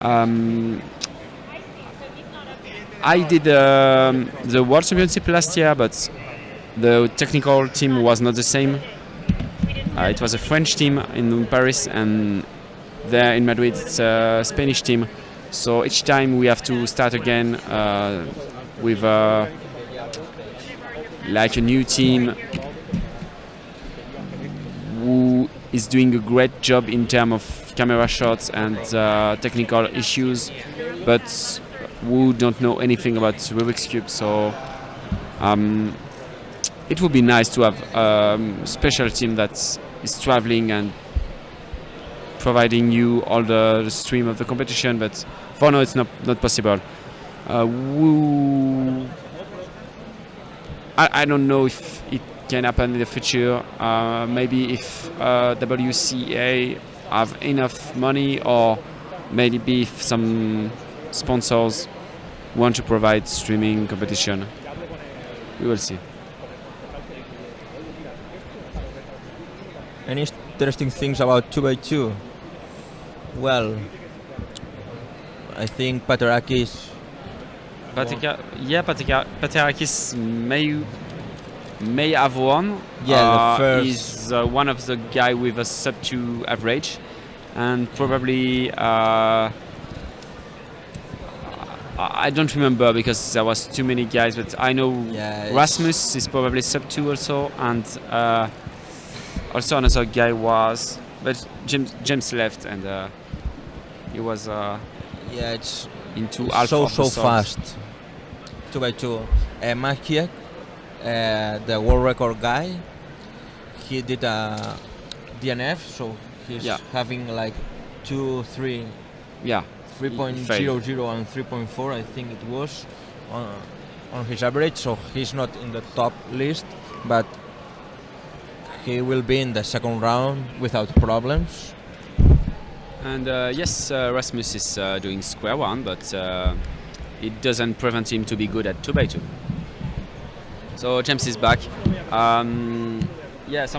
Um, I did the World Championship last year, but the technical team was not the same. It was a French team in Paris, and there in Madrid it's a Spanish team. So each time we have to start again with like a new team who is doing a great job in terms of camera shots and technical issues, but who don't know anything about Rubik's Cube. So it would be nice to have a special team that is traveling and providing you all the stream of the competition, but for now it's not possible. I don't know if it can happen in the future. Maybe if WCA have enough money, or maybe if some sponsors want to provide streaming competition. We will see. Any interesting things about 2x2? Well, I think Paterakis. Paterakis may have won. Yeah, the first. He's one of the guy with a sub 2 average, and probably I don't remember because there was too many guys, but I know Rasmus is probably sub 2 also, and also another guy was, but James left, and he was it's into half so of the fast. 2x2. Makiek, the world record guy, he did a DNF, so he's having like 3.00 and 3.4, I think it was, on his average. So he's not in the top list, but he will be in the second round without problems. And yes, Rasmus is doing square one, but it doesn't prevent him to be good at 2x2. So James is back. Some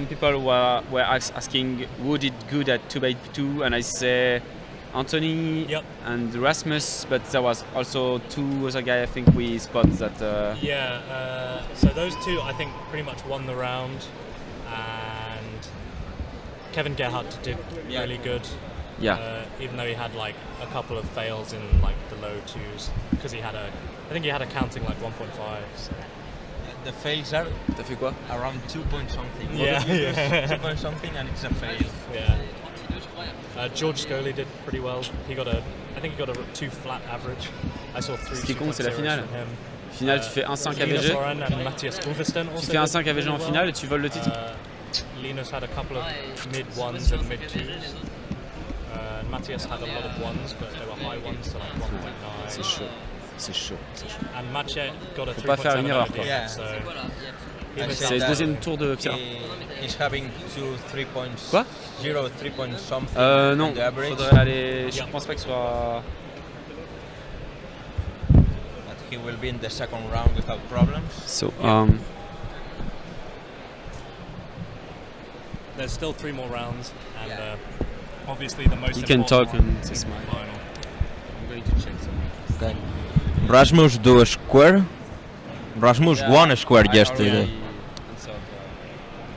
people were asking who did good at 2x2, and I say Anthony and Rasmus, but there was also two other guys I think we spot that. So those two I think pretty much won the round, and Kevin Gerhardt did really good. Even though he had like a couple of fails in like the low twos, because I think he had a counting like 1.5. So. The fails are T'as fait quoi? Around 2 point something. 2 point something, and it's a fail. George Scully did pretty well. I think he got a 2 flat average. I saw 3. Ce qui compte, c'est la finale. Finale, tu fais 1-5 AVG. Tu fais 1-5 AVG en finale et tu voles le titre. Linus had a couple of mid ones and mid twos. Matthias had a lot of ones, but they were high ones, so like 1.9. C'est chaud. C'est chaud. And Mathieu got a 3.7. Faut pas faire une erreur, quoi. C'est le deuxième tour de Pierre. He's having 3 points. Quoi? 3 points something. Non, faudrait aller. Je pense pas que ce soit. But he will be in the second round without problems. So, there's still 3 more rounds, and obviously the most. You can talk and it's my final. I'm going to check something. Okay. Rasmus do a square. Rasmus won a square yesterday.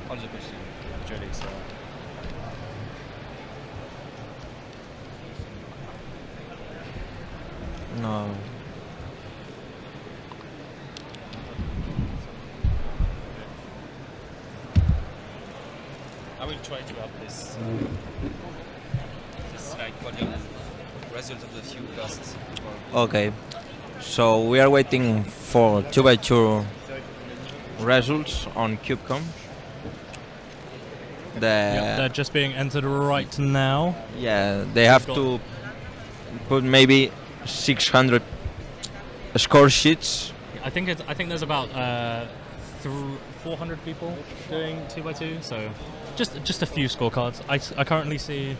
All the questions. Actually, so. No. I will try to have this like podium result of the few first. Okay. So we are waiting for 2x2 results on CubeCom. They're just being entered right now. Yeah, they have to put maybe 600 score sheets. I think there's about 400 people doing 2x2, so just a few scorecards. I currently see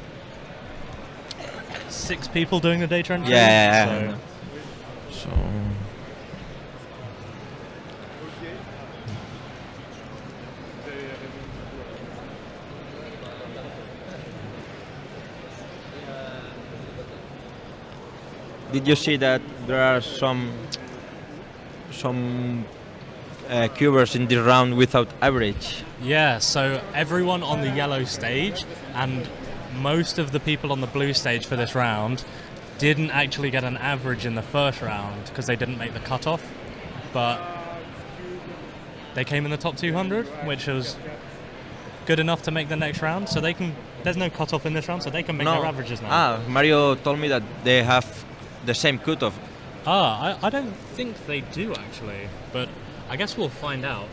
6 people doing the data entry. Yeah. So did you see that there are some cubers in this round without average? Yeah, so everyone on the yellow stage and most of the people on the blue stage for this round didn't actually get an average in the first round because they didn't make the cutoff, but they came in the top 200, which was good enough to make the next round. So they can. There's no cutoff in this round, so they can make their averages now. Mario told me that they have the same cutoff. I don't think they do actually, but I guess we'll find out.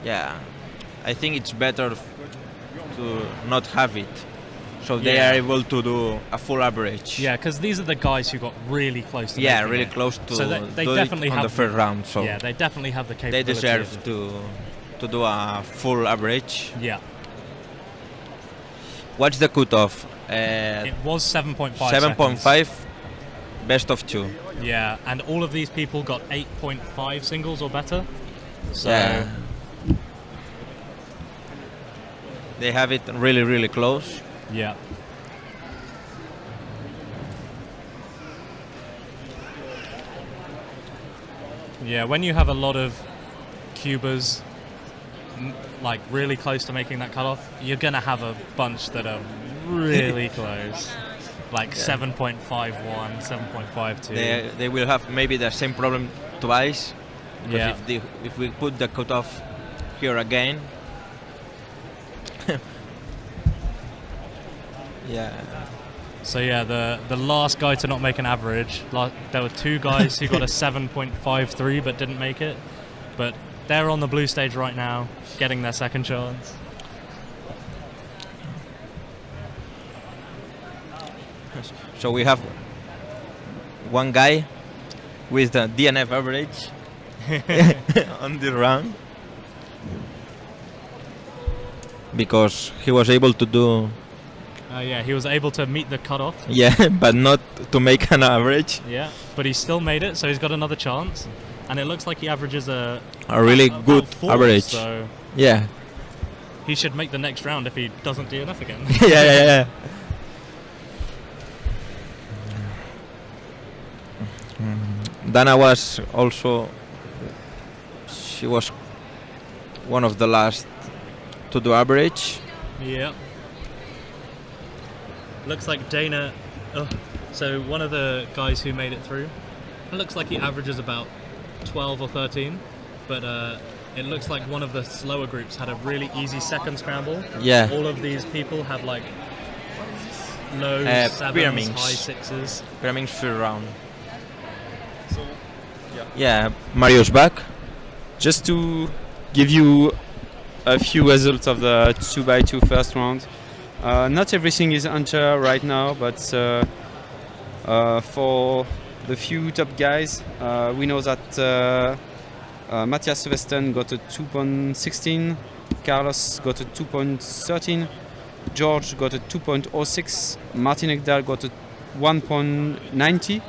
Yeah, I think it's better to not have it, so they are able to do a full average. Yeah, because these are the guys who got really close to really it. close to so they do definitely it on have the first round. So yeah, they definitely have the capability. they deserve to do a full average. Yeah. What's the cutoff? It was 7.5. 7.5, best of 2. Yeah, and all of these people got 8.5 singles or better. So yeah. They have it really, really close. Yeah. Yeah, when you have a lot of cubers like really close to making that cutoff, you're gonna have a bunch that are really close. Like 7.51, 7.52. They will have maybe the same problem twice. Yeah. If we put the cutoff here again. Yeah. So yeah, the last guy to not make an average, there were 2 guys who got a 7.53 but didn't make it. But they're on the blue stage right now, getting their second chance. So we have one guy with the DNF average on the round because he was able to do. Yeah, he was able to meet the cutoff. Yeah, but not to make an average. Yeah, but he still made it, so he's got another chance. And it looks like he averages a really good 4, average. So yeah, he should make the next round if he doesn't DNF again. yeah. Dana was also. She was one of the last to do average. Yeah. Looks like Dana. So one of the guys who made it through. It looks like he averages about 12 or 13, but it looks like one of the slower groups had a really easy second scramble. Yeah. All of these people have like low 7s, pyramids. high 6s. Pyramids first round. Yeah, Mario's back. Just to give you a few results of the 2x2 first round. Not everything is enter right now, but for the few top guys, we know that Matthias Westen got a 2.16, Carlos got a 2.13, George got a 2.06, Martin Ekdal got a 1.90,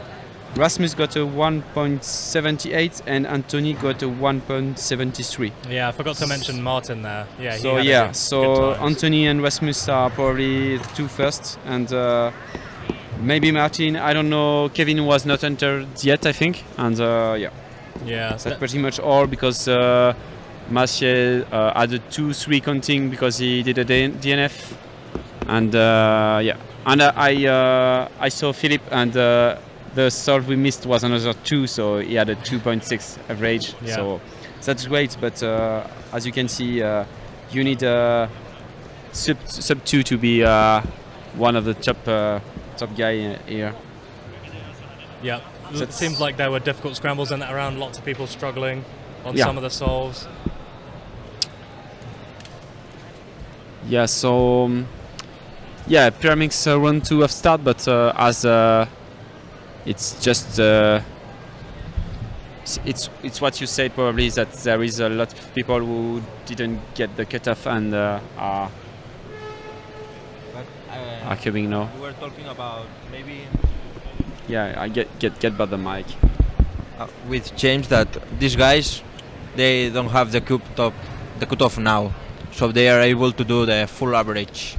Rasmus got a 1.78, and Anthony got a 1.73. Yeah, I forgot to mention Martin there. Yeah. So Anthony and Rasmus are probably the 2 first, and maybe Martin. I don't know. Kevin was not entered yet, I think, and yeah. That's pretty much all because Maciej had a 2-3 counting because he did a DNF, and yeah. And I saw Philip and. The solve we missed was another 2, so he had a 2.6 average. Yeah. So that's great, but as you can see, you need sub 2 to be one of the top guy here. Yeah, it seems like there were difficult scrambles in that round. Lots of people struggling on some of the solves. Yeah, so Pyramids round 2 of start, but as it's just it's what you said probably is that there is a lot of people who didn't get the cutoff and are coming now. We were talking about maybe. Yeah, I get by the mic. With James that these guys they don't have the cutoff now, so they are able to do the full average.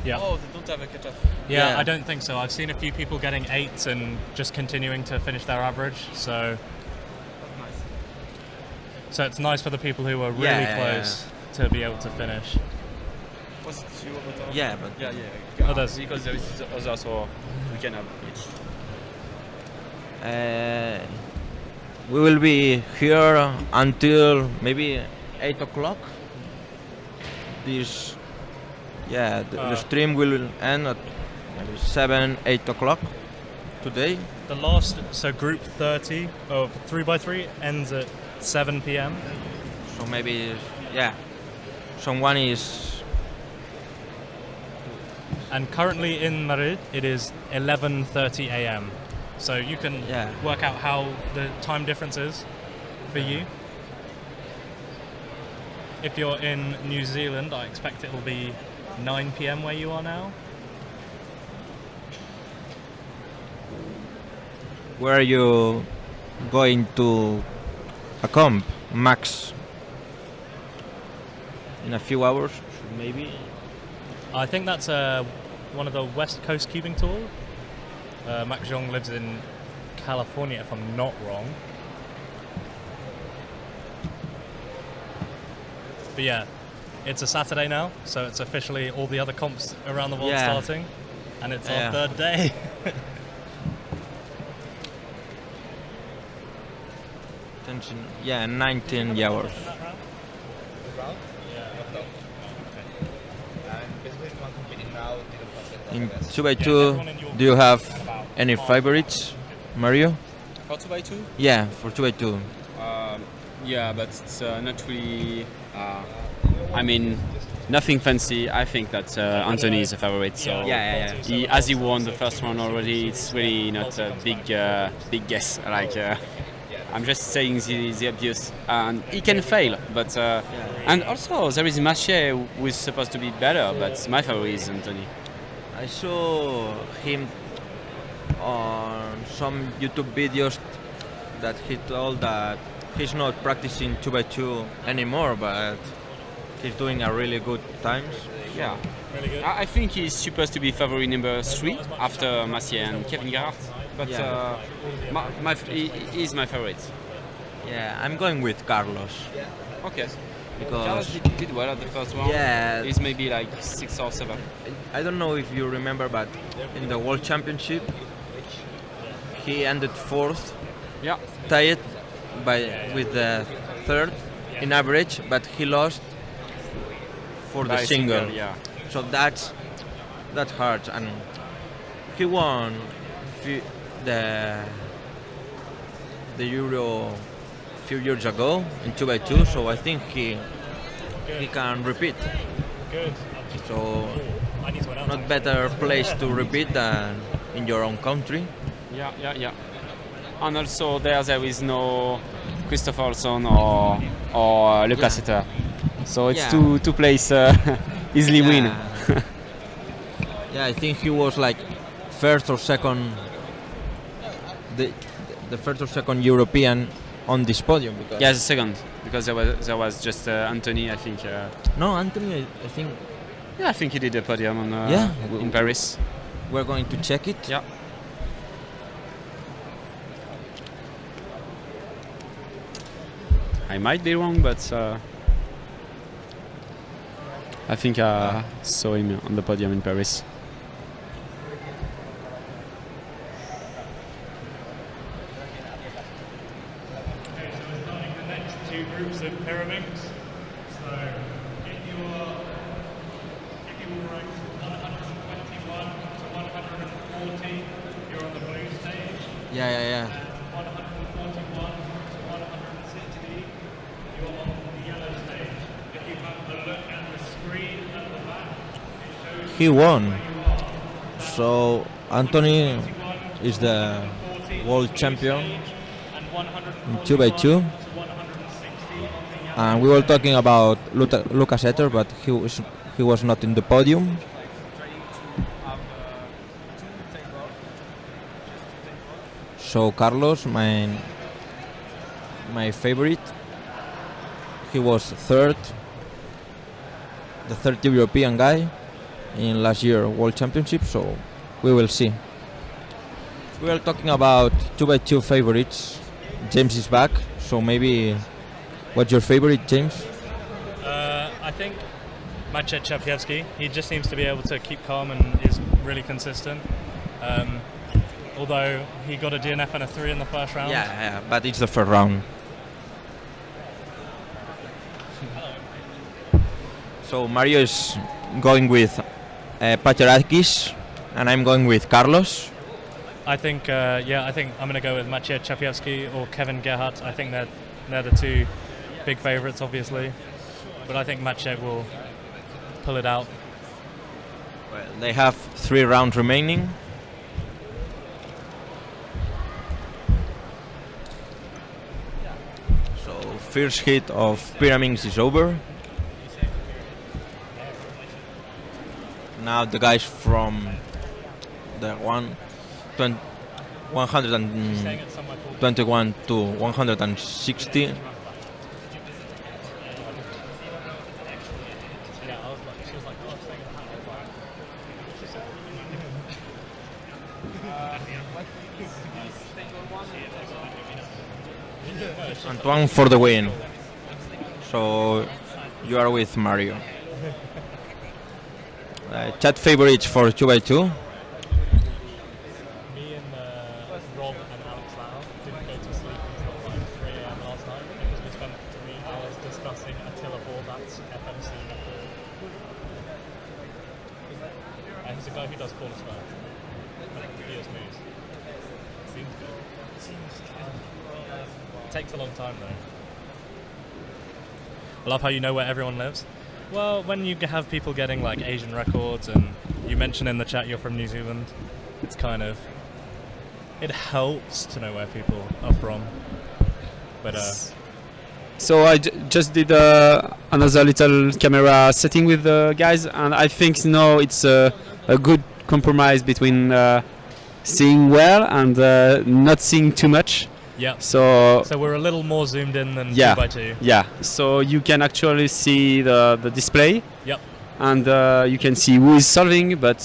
Yeah. Oh, they don't have a cutoff. Yeah, I don't think so. I've seen a few people getting 8s and just continuing to finish their average. So it's nice for the people who are really close to be able to finish. Was it you? Yeah, but Others. Because there is others, so we can have each. we will be here until maybe 8 o'clock. The stream will end at maybe 7, 8 o'clock today. The last, so group 30 of 3x3 ends at 7 p.m. So maybe, someone is. And currently in Madrid, it is 11:30 a.m. So you can work out how the time difference is for you. If you're in New Zealand, I expect it will be 9 p.m. where you are now. Where are you going to accomp, Max? In a few hours, maybe? I think that's one of the West Coast cubing tour. Max Zhong lives in California, if I'm not wrong. But yeah, it's a Saturday now, so it's officially all the other comps around the world starting, and it's our third day. Attention, 19 hours. In 2x2, do you have any favorites, Mario? For 2x2? Yeah, for 2x2. Yeah, but it's not really. I mean, nothing fancy. I think that Anthony is a favorite. So as he won the first one already, it's really not a big guess. Like I'm just saying the obvious, and he can fail. But and also there is Maché who is supposed to be better, but my favorite is Anthony. I saw him on some YouTube videos that he told that he's not practicing 2x2 anymore, but he's doing a really good times. Yeah, really good. I think he's supposed to be favorite number 3 after Massier and Kevin Gerhardt, but he's my favorite. Yeah, I'm going with Carlos. Okay. Because Carlos did well at the first one. Yeah. He's maybe like 6 or 7. I don't know if you remember, but in the World Championship, he ended 4th. Yeah. Tied with the 3rd in average, but he lost for the single. Yeah. So that hurts, and he won the Euro a few years ago in 2x2. So I think he can repeat. Good. So not better place to repeat than in your own country. Yeah. And also there is no Christopherson or Lucas Etter. So it's two place easily win. Yeah, I think he was like first or second, the first or second European on this podium. Because the second, because there was just Anthony, I think. No, Anthony, I think. Yeah, I think he did a podium in Paris. We're going to check it. Yeah. I might be wrong, but I think I saw him on the podium in Paris. Okay, so we're starting the next 2 groups of pyramids. So if you were ranked 121 to 140, you're on the blue stage. Yeah. And 141 to 160, you're on the yellow stage. If you have a look at the screen at the back, it shows He won. So Anthony is the world champion in 2x2. And we were talking about Lucas Etter, but he was not in the podium. So Carlos, my favorite, he was 3rd, the 3rd European guy, in last year World Championship, so we will see. We are talking about 2x2 favorites. James is back, so maybe what's your favorite, James? I think Maciej Czapiewski. He just seems to be able to keep calm and is really consistent. Although he got a DNF and a 3 in the first round. Yeah, but it's the first round. So Mario is going with Paterakis, and I'm going with Carlos. I think I'm going to go with Maciej Czapiewski or Kevin Gerhardt. I think they're the two big favourites, obviously. But I think Maciej will pull it out. Well, they have 3 rounds remaining. So first hit of Pyramids is over. Now the guys from the 121 to 160. Antoine for the win. So you are with Mario. Chat favorites for 2x2. Me and Rob and Alex Lau didn't go to sleep until like 3 a.m. last night because we spent 3 hours discussing Attila Bordat's FMC record. And he's a guy who does call us first. Videos moves. Seems good. Takes a long time though. I love how you know where everyone lives. Well, when you have people getting like Asian records and you mention in the chat you're from New Zealand, it's kind of, it helps to know where people are from. But so I just did another little camera setting with the guys, and I think now it's a good compromise between seeing well and not seing too much. yeah. So So we're a little more zoomed in than yeah, 2x2. yeah. So you can actually see the display. Yep. And you can see who is solving, but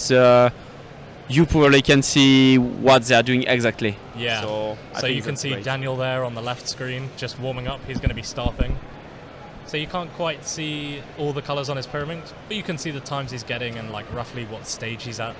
you probably can see what they are doing exactly. Yeah. So you can see great. Daniel there on the left screen just warming up. He's going to be starting. So you can't quite see all the colours on his pyramid, but you can see the times he's getting and like roughly what stage he's at.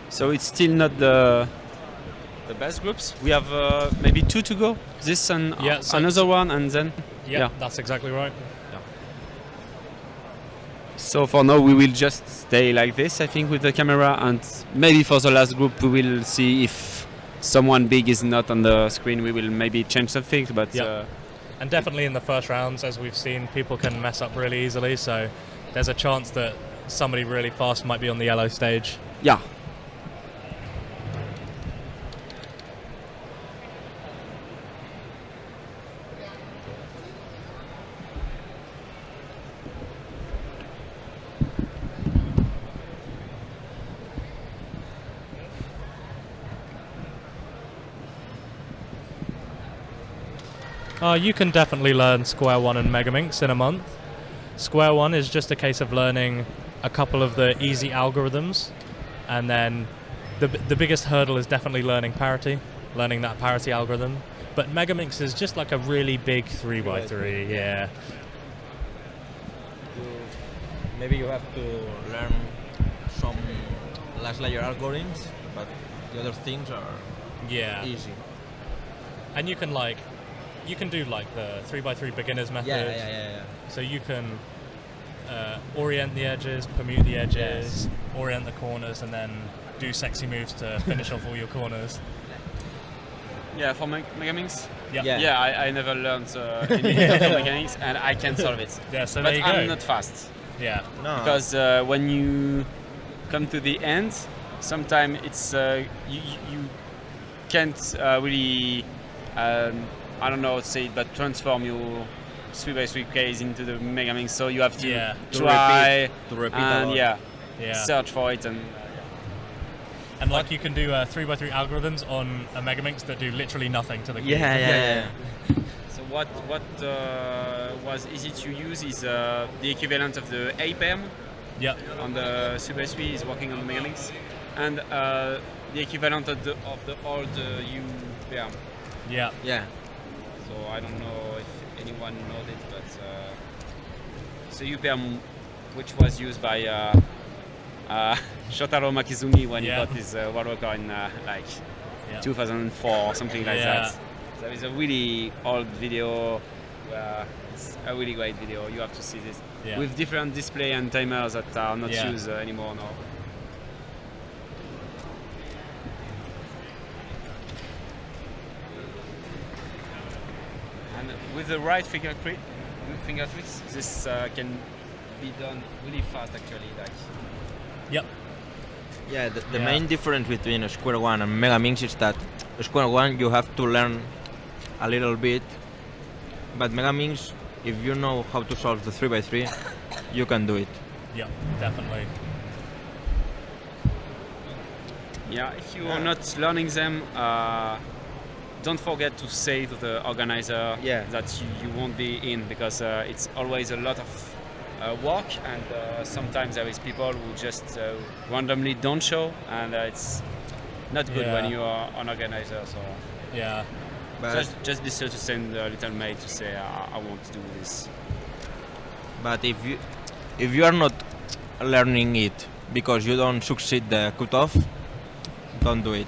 So it's still not the best groups. We have maybe 2 to go. This and Yeah, so another one, and then Yeah, that's exactly right. So for now we will just stay like this, I think, with the camera, and maybe for the last group we will see if someone big is not on the screen. We will maybe change something, but And definitely in the first rounds, as we've seen, people can mess up really easily. So there's a chance that somebody really fast might be on the yellow stage. yeah. You can definitely learn Square One and Megaminx in a month. Square One is just a case of learning a couple of the easy algorithms, and then the biggest hurdle is definitely learning parity, learning that parity algorithm. But Megaminx is just like a really big 3x3, yeah. Maybe you have to learn some last layer algorithms, but the other things are easy. And you can do like the 3x3 beginners method. Yeah. So you can orient the edges, permute the edges, orient the corners, and then do sexy moves to finish off all your corners. Yeah, for Megaminx? Yeah. I never learned Megaminx, and I can solve it. Yeah, so but there you go. I'm not fast. Yeah. No. Because when you come to the end, sometimes it's you can't really I don't know how to say it, but transform your 3x3 case into the Megaminx, so you have to try to repeat and a lot. search for it and like you can do 3x3 algorithms on a Megaminx that do literally nothing to the cube. Yeah. So what was easy to use is the equivalent of the A perm on the 3x3 is working on the Megaminx, and the equivalent of the old U perm. Yeah. So I don't know if anyone knows it, but so U perm, which was used by Shotaro Makizumi when he got his world record in 2004 or something like that. There is a really old video. It's a really great video. You have to see this with different display and timers that are not used anymore now. And with the right finger tricks, this can be done really fast actually. The main difference between Square One and Megaminx is that Square One you have to learn a little bit, but Megaminx, if you know how to solve the 3x3, you can do it. Yeah, definitely. Yeah, if you are not learning them, don't forget to say to the organizer that you won't be in, because it's always a lot of work, and sometimes there is people who just randomly don't show, and it's not good when you are an organizer. So but just be sure to send a little mail to say I want to do this. But if you are not learning it because you don't succeed the cutoff, don't do it.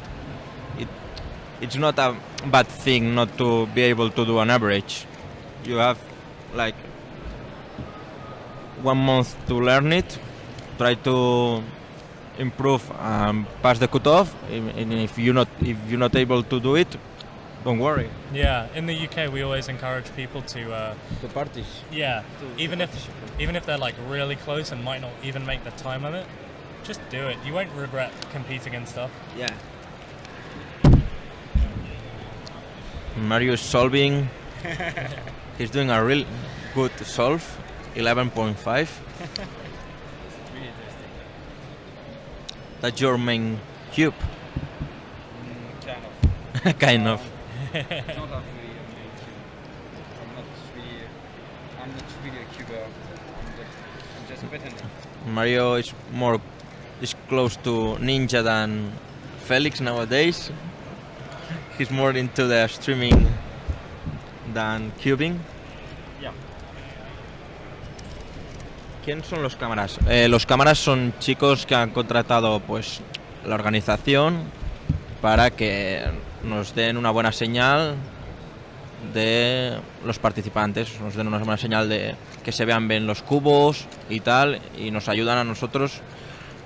It's not a bad thing not to be able to do an average. You have like 1 month to learn it, try to improve and pass the cutoff, and if you're not able to do it, don't worry. Yeah, in the UK we always encourage people to practice. Yeah, even if they're like really close and might not even make the time limit, just do it. You won't regret competing and stuff. Yeah. Mario is solving. He's doing a real good solve, 11.5. Really interesting. That's your main cube. Kind of. Kind of. Not really a main cube. I'm not really a cuber. I'm just pretending. Mario is close to Ninja than Felix nowadays. He's more into the streaming than cubing. Yeah. ¿Quién son los cámaras? Los cámaras son chicos que han contratado pues la organización para que nos den una buena señal de los participantes, nos den una buena señal de que se vean bien los cubos y tal, y nos ayudan a nosotros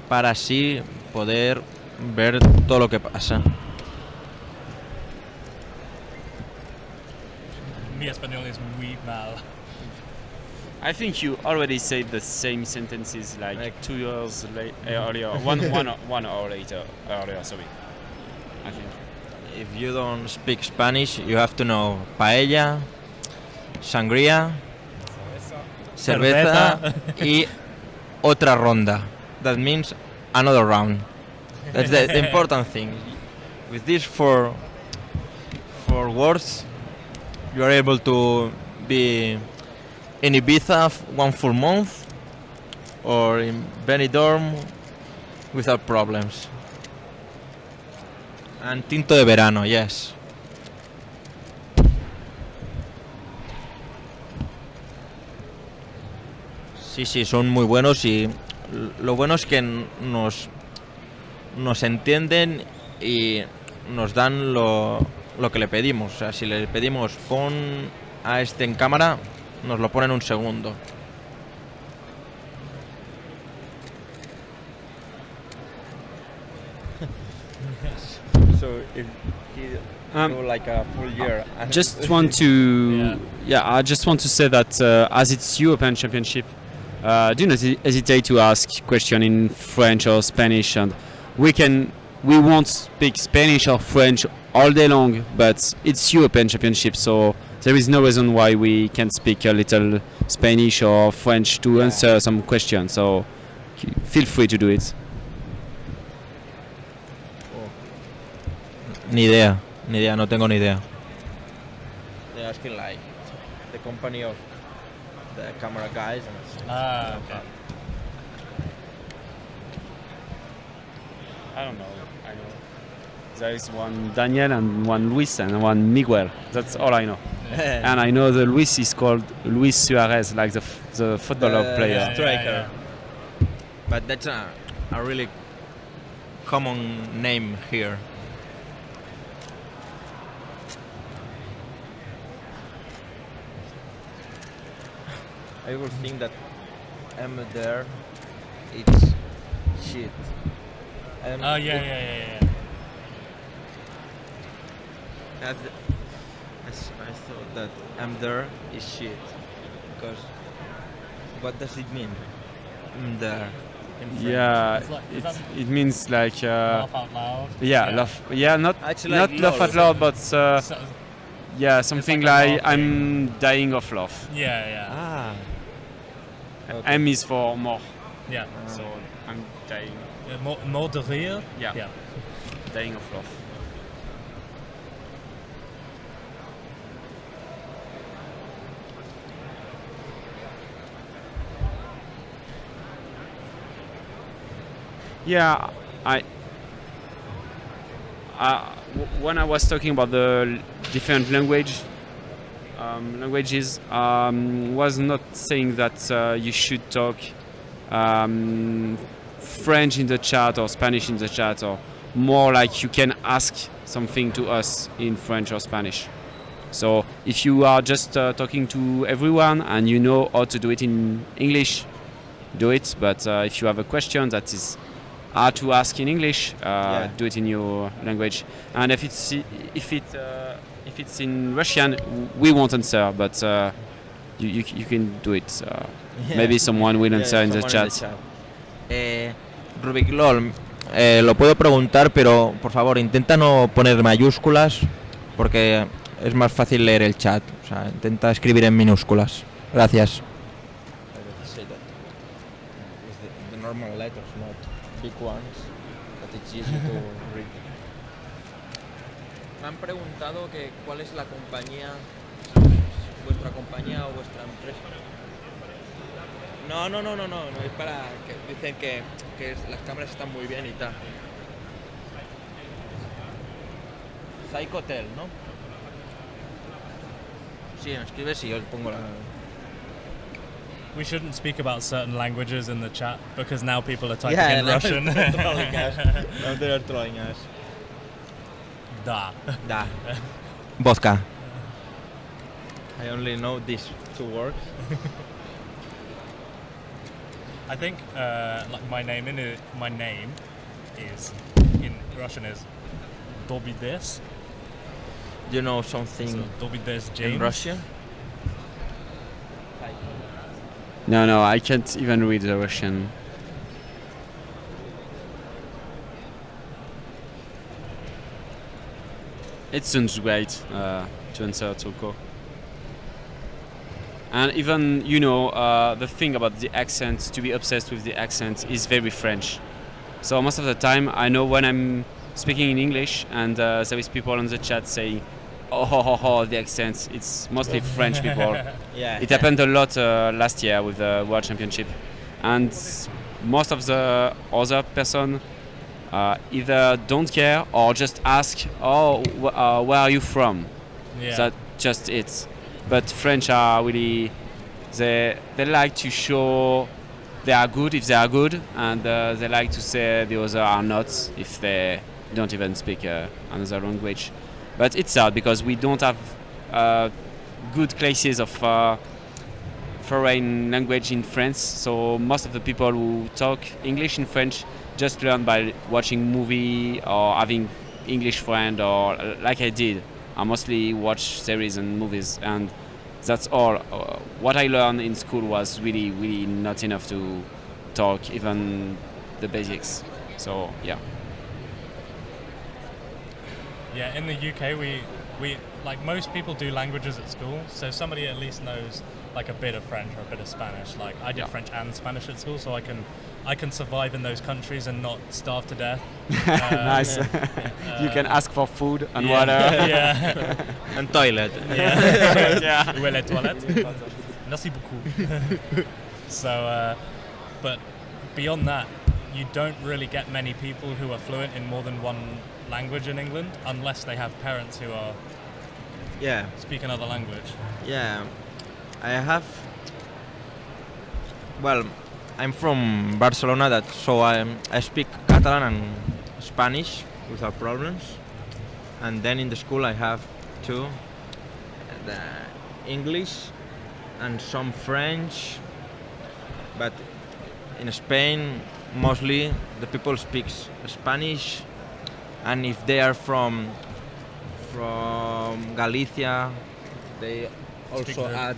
para así poder ver todo lo que pasa. Mi español es muy mal. I think you already said the same sentences like 2 years earlier, one hour earlier, sorry. I think. If you don't speak Spanish, you have to know paella, sangría, cerveza y otra ronda. That means another round. That's the important thing. With these four words, you are able to be in Ibiza 1 full month or in Benidorm without problems. And tinto de verano, yes. Sí, son muy buenos, y lo bueno es que nos entienden y nos dan lo que le pedimos. O sea, si le pedimos pon a este en cámara, nos lo pone en un segundo. So if he go like a full year. I just want to say that as it's European Championship, do not hesitate to ask question in French or Spanish, and we won't speak Spanish or French all day long, but it's European Championship, so there is no reason why we can't speak a little Spanish or French to answer some questions. So feel free to do it. Ni idea, no tengo ni idea. They're asking like the company of the camera guys. Okay. I don't know. I know there is one Daniel and one Luis and one Miguel. That's all I know. And I know the Luis is called Luis Suarez, like the footballer player. Striker. But that's a really common name here. I would think that I'm there. It's shit. Yeah. I thought that I'm there is shit. Because what does it mean? I'm there. In French. Yeah, it means like laugh out loud. yeah, laugh. Yeah, not Actually, not like laugh lol. out loud, but yeah, something like like I'm dying of laugh. Yeah. Ah. M is for more, Yeah. so I'm dying. Mort de rire. Yeah. Dying of laugh. Yeah, when I was talking about the different languages, was not saying that you should talk French in the chat or Spanish in the chat, or more like you can ask something to us in French or Spanish. So if you are just talking to everyone and you know how to do it in English, do it. But if you have a question that is hard to ask in English, do it in your language. And if it's in Russian, we won't answer, but you can do it. Maybe someone will answer in the chat. Rubik LOL, lo puedo preguntar, pero por favor intenta no poner mayúsculas porque es más fácil leer el chat. O sea, intenta escribir en minúsculas. Gracias. The normal letters, not big ones, that it's easy to read. Me han preguntado que cuál es la compañía, vuestra compañía o vuestra empresa. No, es para que dicen que las cámaras están muy bien y tal. Psych Hotel, ¿no? Sí, escribes y yo pongo la... We shouldn't speak about certain languages in the chat because now people are typing in Russian. They're trolling us. No, they're trolling us. Da. Vodka. I only know these two words. I think like my name is in Russian is Dobides. Do you know something So Dobides James. in Russian? No, I can't even read the Russian. It sounds great to answer Turko. And even, the thing about the accent, to be obsessed with the accent, is very French. So most of the time, I know when I'm speaking in English and there is people on the chat saying, oh, the accent, it's mostly French people. Yeah. It happened a lot last year with the World Championship. And most of the other person either don't care or just ask, where are you from? Yeah. That's just it. But French are really, they like to show they are good if they are good, and they like to say the other are not if they don't even speak another language. But it's sad because we don't have good classes of foreign language in France. So most of the people who talk English and French just learn by watching movie or having English friend, or like I did. I mostly watch series and movies, and that's all. What I learned in school was really, really not enough to talk even the basics. So yeah. Yeah, in the UK, we like most people do languages at school, so somebody at least knows like a bit of French or a bit of Spanish. Like I did French and Spanish at school, so I can survive in those countries and not starve to death. Nice. You can ask for food and water. Yeah. And toilet. Yeah. Où est la toilette? Merci beaucoup. So, but beyond that, you don't really get many people who are fluent in more than one language in England, unless they have parents who are speak another language. Yeah, I have. Well, I'm from Barcelona, so I speak Catalan and Spanish without problems. And then in the school I have two, the English and some French. But in Spain, mostly the people speak Spanish, and if they are from Galicia, they also add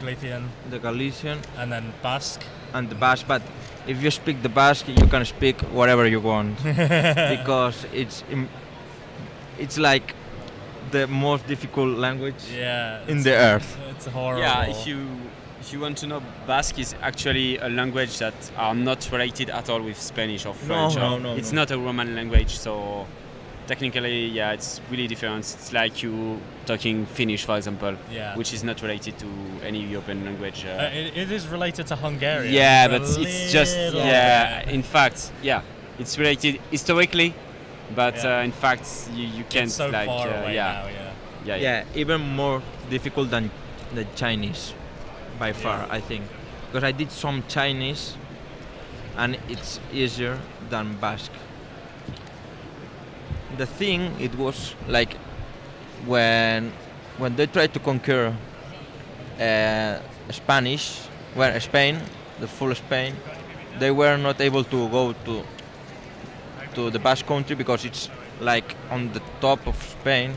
the Galician and then Basque and the Basque. But if you speak the Basque, you can speak whatever you want because it's like the most difficult language in the earth. It's horrible. Yeah, if you want to know, Basque is actually a language that are not related at all with Spanish or French. No. It's not a Roman language, so technically, yeah, it's really different. It's like you talking Finnish, for example, which is not related to any European language. It is related to Hungarian. Yeah, but it's just, in fact, it's related historically, but in fact, you can't it's so like, far away now, yeah, even more difficult than the Chinese. By far, I think, because I did some Chinese, and it's easier than Basque. The thing, it was like when they tried to conquer Spanish, Spain, the full Spain, they were not able to go to the Basque country because it's like on the top of Spain,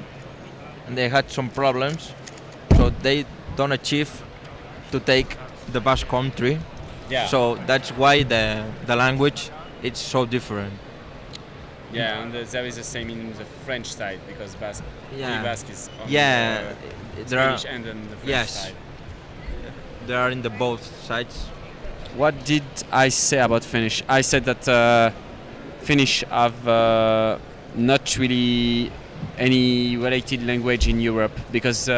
and they had some problems, so they don't achieve to take the Basque country. So that's why the language it's so different. Yeah, and there is the same in the French side because Basque is on the Spanish and on the French side. They are in the both sides. What did I say about Finnish? I said that Finnish have not really any related language in Europe because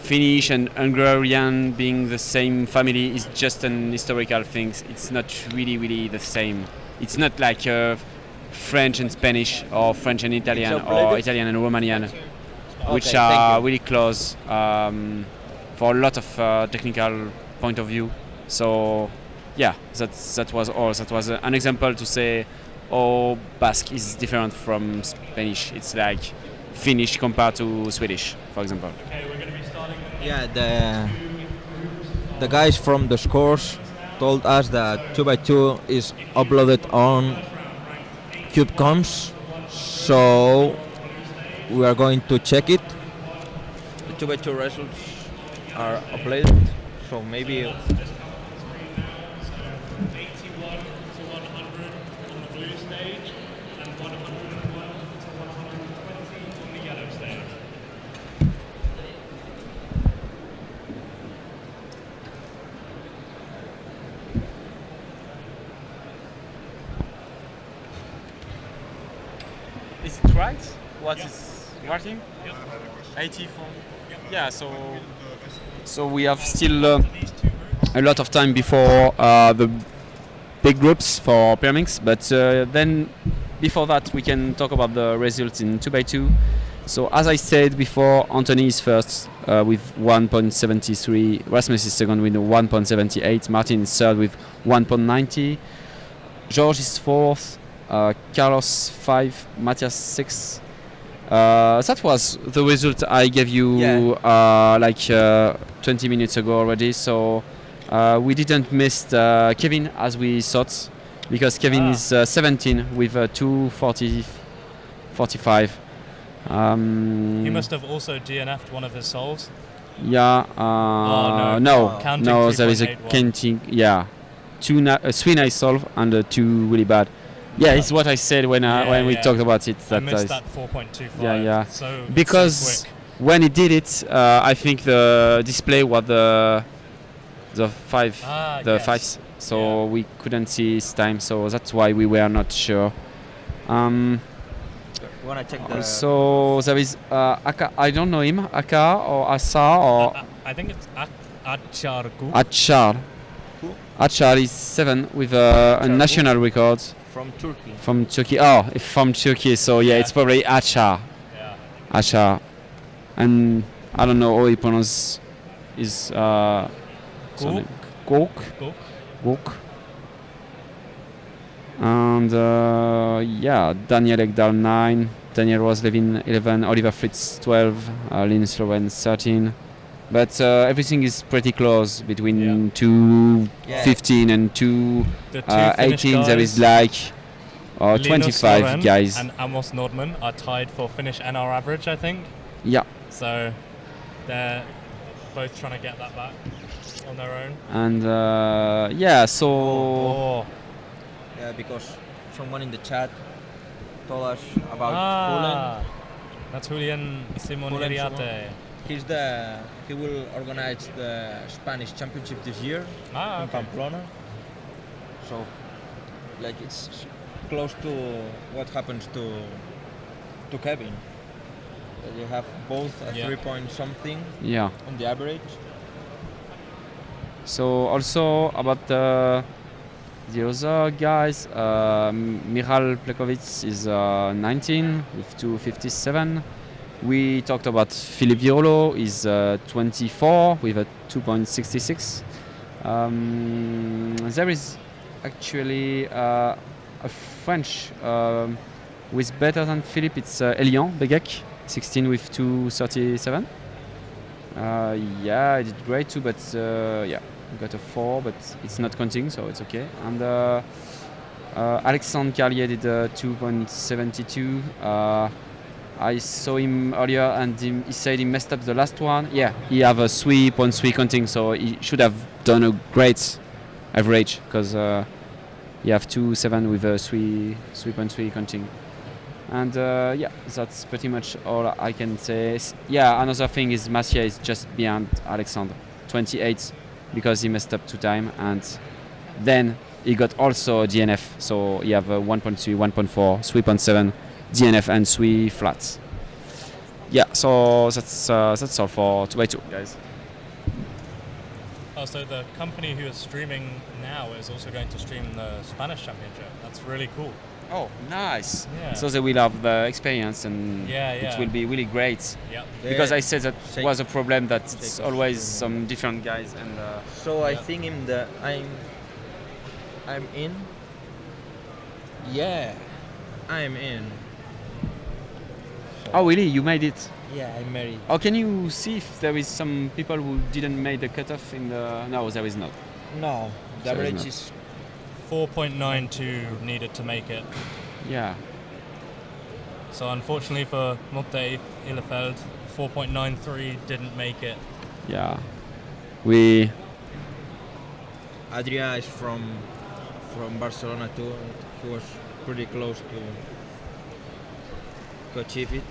Finnish and Hungarian being the same family is just an historical thing. It's not really the same. It's not like French and Spanish or French and Italian or Italian and Romanian, which are really close for a lot of technical point of view. So yeah, that was all. That was an example to say, oh, Basque is different from Spanish. It's like Finnish compared to Swedish, for example. Okay, we're going to be starting. Yeah, the guys from the scores told us that 2x2 is uploaded on CubeComs, so we are going to check it. The 2x2 results are uploaded, so maybe 81 to 100 on the blue stage and 112 to 120 on the yellow stage. Is it right? What is working? 84. Yeah, so we have still a lot of time before the big groups for Pyraminx, but then before that we can talk about the results in 2x2. So as I said before, Anthony is first with 1.73, Rasmus is second with 1.78, Martin is third with 1.90, George is fourth, Carlos 5, Matthias 6. That was the result I gave you 20 minutes ago already. So we didn't miss Kevin as we thought, because Kevin is 17 with 2:40:45. He must have also DNF'd one of his solves. Yeah. No, Counting there is a 3.81. counting. Yeah, three nice solve and two really bad. Yeah, it's what I said when we talked about it. I missed that 4.25. Yeah. So because so quick. when he did it, I think the display was the fives, so we couldn't see his time. So that's why we were not sure. You wanna check the? So there is Aka. I don't know him. Aka or Asa or I think it's Achargu. Achar. Who? Achar is 7 with a Achar national record From Turkey. from Turkey. Oh, from Turkey. So yeah, it's probably Achar. Yeah. Achar. And I don't know how he pronounces his surname. Gok. Gok. And yeah, Daniel Ekdal 9, Daniel Roslevin 11, Oliver Fritz 12, Lynn Slowen 13. But everything is pretty close between 2:15 and 2:18. There is like 25 guys. And Amos Nordman are tied for Finnish NR average, I think. Yeah. So they're both trying to get that back on their own. And yeah, so. Yeah, because someone in the chat told us about Julen. That's Julian Simon Iriarte. He will organize the Spanish championship this year in Pamplona. So, like, it's close to what happens to Kevin. They have both a 3 point something on the average. So also about the other guys, Michal Plekovic is 19 with 2:57. We talked about Philippe Virolo is 24 with a 2.66. There is actually a French who is better than Philippe. It's Elian Begek, 16 with 2.37. Yeah, I did great too, but yeah, got a 4, but it's not counting, so it's okay. And Alexandre Carlier did 2.72. I saw him earlier and he said he messed up the last one. Yeah, he have a 3.3 counting, so he should have done a great average because he have 2.7 with a 3.3 counting. And yeah, that's pretty much all I can say. Yeah, another thing is Massier is just behind Alexandre, 28, because he messed up 2 times, and then he got also a DNF, so he have a 1.3, 1.4, 3.7 DNF and 3 flats. Yeah, so that's all for 2x2, guys. Oh, so the company who is streaming now is also going to stream the Spanish Championship. That's really cool. Oh, nice. Yeah. So they will have the experience and it will be really great. Yep. Because I said that was a problem, that it's always some different guys. And so I think I'm in. Yeah, I'm in. Oh really? You made it? Yeah, I made it. Oh, can you see if there is some people who didn't make the cutoff in the? No, there is not. No, the average is 4.92 needed to make it. Yeah. So unfortunately for Monte Illefeld, 4.93 didn't make it. Yeah. Adria is from Barcelona too. He was pretty close to achieve it.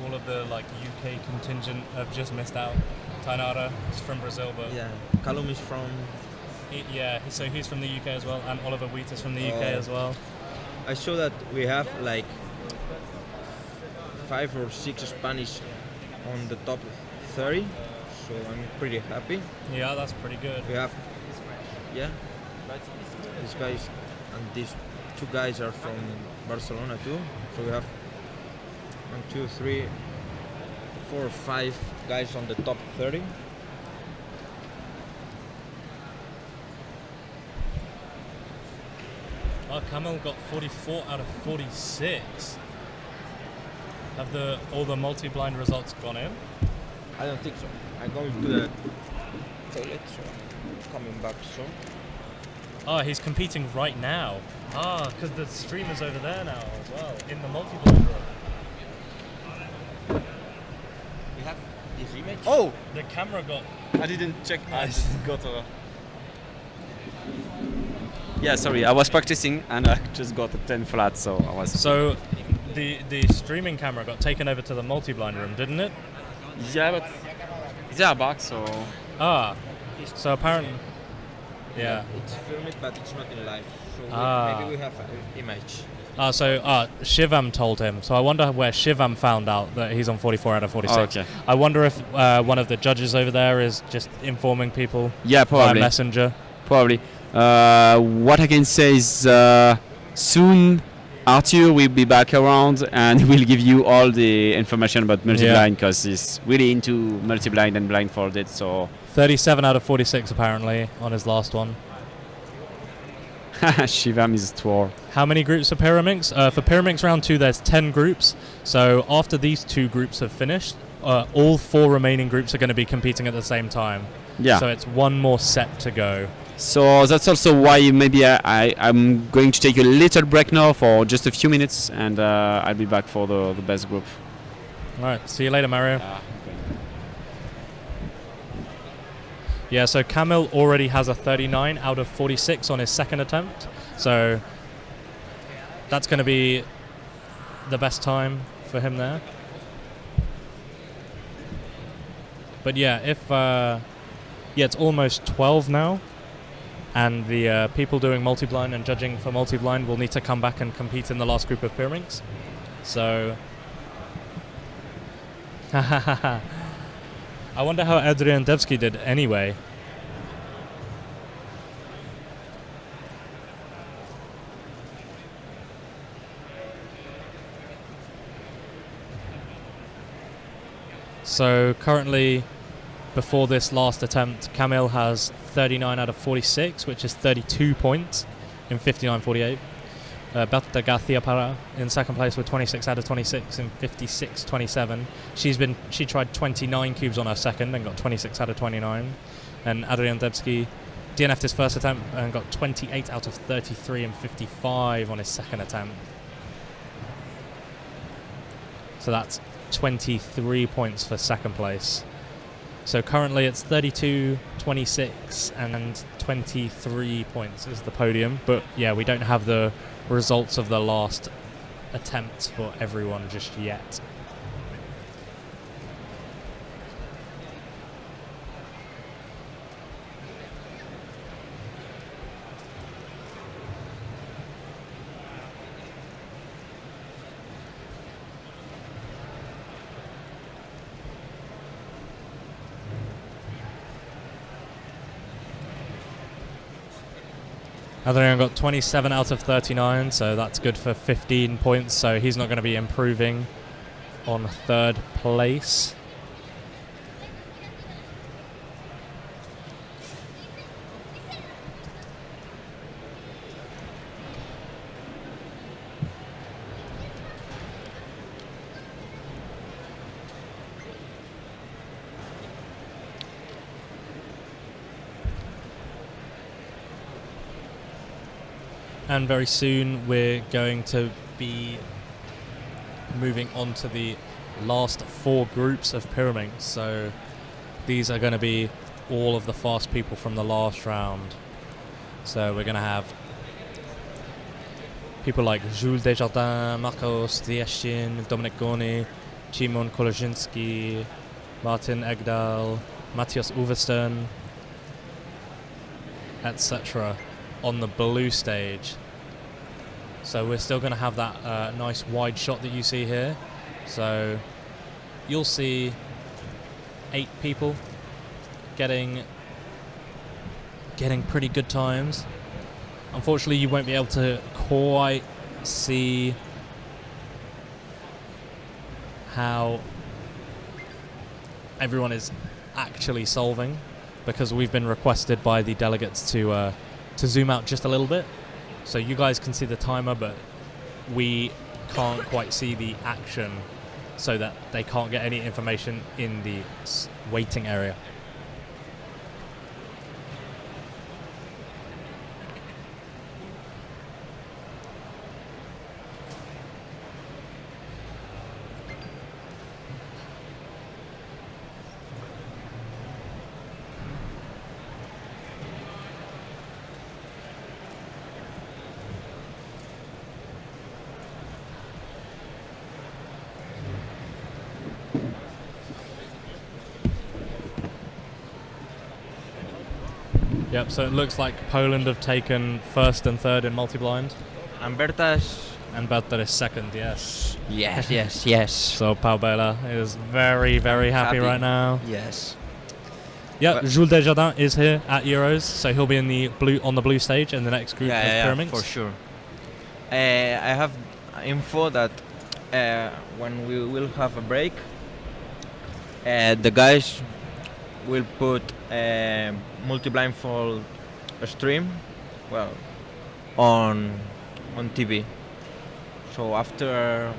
All of the UK contingent have just missed out. Tainara is from Brazil, but yeah, Callum is from. So he's from the UK as well, and Oliver Wheat is from the UK as well. I saw that we have 5 or 6 Spanish on the top 30, so I'm pretty happy. Yeah, that's pretty good. We have, these guys and these 2 guys are from Barcelona too, so we have 1, 2, 3, 4, 5 guys on the top 30. Oh, Kamel got 44 out of 46. Have all the multi-blind results gone in? I don't think so. I'm going to the toilet, so I'm coming back soon. Oh, he's competing right now. Because the streamer's over there now as well, in the multi-blind room. We have this image. Oh! The camera got... I didn't check. I just got a... Yeah, sorry, I was practicing and I just got a 10 flat, so I was. So the streaming camera got taken over to the multi-blind room, didn't it? Yeah, but they are back, so. Ah, so apparently, yeah. It's filmed, but it's not in live. So maybe we have an image. Shivam told him. So I wonder where Shivam found out that he's on 44 out of 46. Oh, okay. I wonder if one of the judges over there is just informing people. Yeah, probably. Via messenger. Probably. What I can say is soon Arthur will be back around and he will give you all the information about multi-blind because he's really into multi-blind and blindfolded. So 37 out of 46 apparently on his last one. Shivam is tour. How many groups for Pyraminx? For Pyraminx round 2 there's 10 groups. So after these 2 groups have finished, all 4 remaining groups are going to be competing at the same time. Yeah. So it's one more set to go. So that's also why maybe I'm going to take a little break now for just a few minutes and I'll be back for the best group. Alright, see you later, Mario. Yeah, so Kamil already has a 39 out of 46 on his second attempt. So that's going to be the best time for him there. But yeah, it's almost 12 now. And the people doing multi-blind and judging for multi-blind will need to come back and compete in the last group of Pyraminx. So I wonder how Adrian Devsky did anyway. So currently, before this last attempt, Kamil has 39 out of 46, which is 32 points in 59.48. Berta Garcia Para in second place with 26 out of 26 in 56.27. She tried 29 cubes on her second and got 26 out of 29. And Adrian Debski DNF'd his first attempt and got 28 out of 33 and 55 on his second attempt. So that's 23 points for second place. So currently it's 32, 26 and 23 points is the podium. But yeah, we don't have the results of the last attempts for everyone just yet. Adrian got 27 out of 39, so that's good for 15 points, so he's not going to be improving on third place. And very soon we're going to be moving on to the last 4 groups of Pyraminx. So these are going to be all of the fast people from the last round. So we're going to have people like Jules Desjardins, Marcos Diashin, Dominic Gorny, Chimon Kolozhinsky, Martin Egdal, Matthias Uverstern, etc. on the blue stage. So we're still going to have that nice wide shot that you see here. So you'll see 8 people getting pretty good times. Unfortunately, you won't be able to quite see how everyone is actually solving, because we've been requested by the delegates to zoom out just a little bit, so you guys can see the timer, but we can't quite see the action, so that they can't get any information in the waiting area. Yep, so it looks like Poland have taken first and third in multi-blind. And Berta's... And Berta is second, yes. Yes. So Pau Bela is very, very happy right now. Yes. Yeah, Jules Desjardins is here at Euros, so he'll be in the blue stage in the next group of Pyraminx. For sure. I have info that when we will have a break, the guys will put a multi-blindfold stream, on TV. So after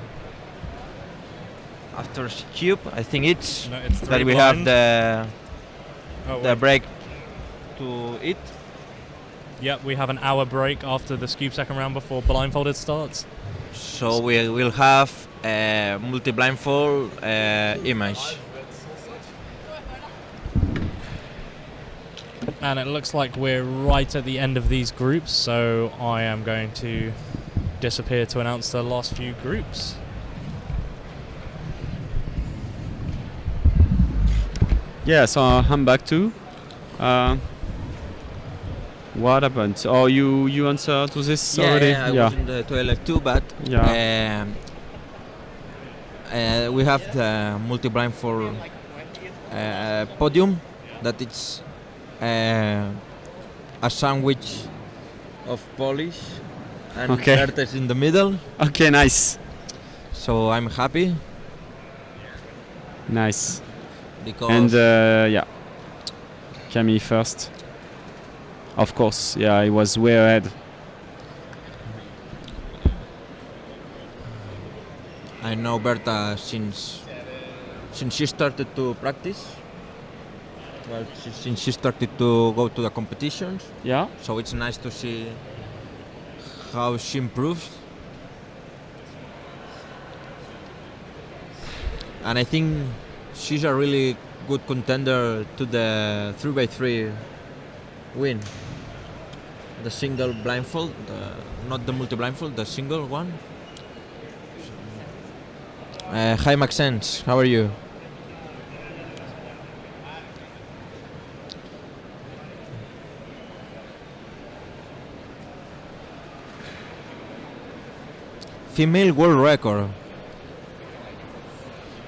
Cube, I think it's that we have the break to eat. Yep, we have an hour break after the Scoop second round before blindfolded starts. So we will have a multi-blindfold image. And it looks like we're right at the end of these groups, so I am going to disappear to announce the last few groups. Yeah, so I'm back too. What happened? Oh, you answered to this already? Yeah, I was in the toilet too, but we have the multi-blindfold podium that it's a sandwich of polish, and Berta is in the middle. Okay, nice. So I'm happy. Nice. Because and Camille first. Of course, yeah, he was way ahead. I know Berta since she started to practice. Well, since she started to go to the competitions. Yeah. So it's nice to see how she improves. And I think she's a really good contender to the 3x3 win. The single blindfold, not the multi-blindfold, the single one. Hi Maxence, how are you? Female world record.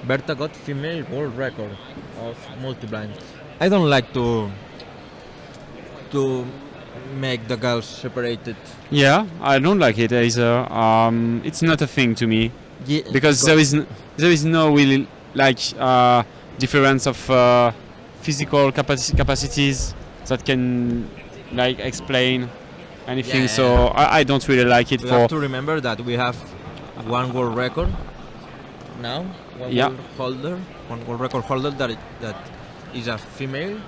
Berta got female world record of multi-blind. I don't like to make the girls separated. Yeah, I don't like it either. It's not a thing to me, because there is no really difference of physical capacities that can explain anything. So I don't really like it. We have to remember that we have one world record now. One world record holder that is a female.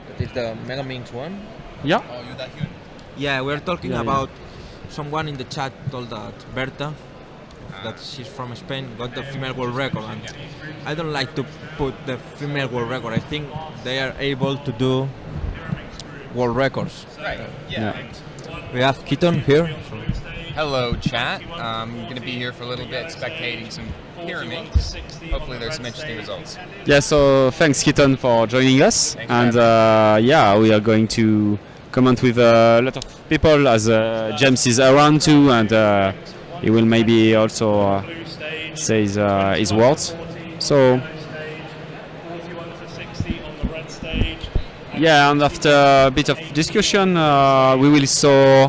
That is the Mega Minx one. Yeah. Oh, you're that huge? Yeah, we're talking about someone in the chat told that Berta, that she's from Spain, got the female world record. And I don't like to put the female world record. I think they are able to do world records. Right. Yeah. We have Keaton here. Hello, chat. I'm going to be here for a little bit, spectating some Pyraminx. Hopefully, there's some interesting results. Yeah. So thanks, Keaton, for joining us. Thanks and we are going to comment with a lot of people as James is around too, and he will maybe also say his words. So yeah, and after a bit of discussion, we will saw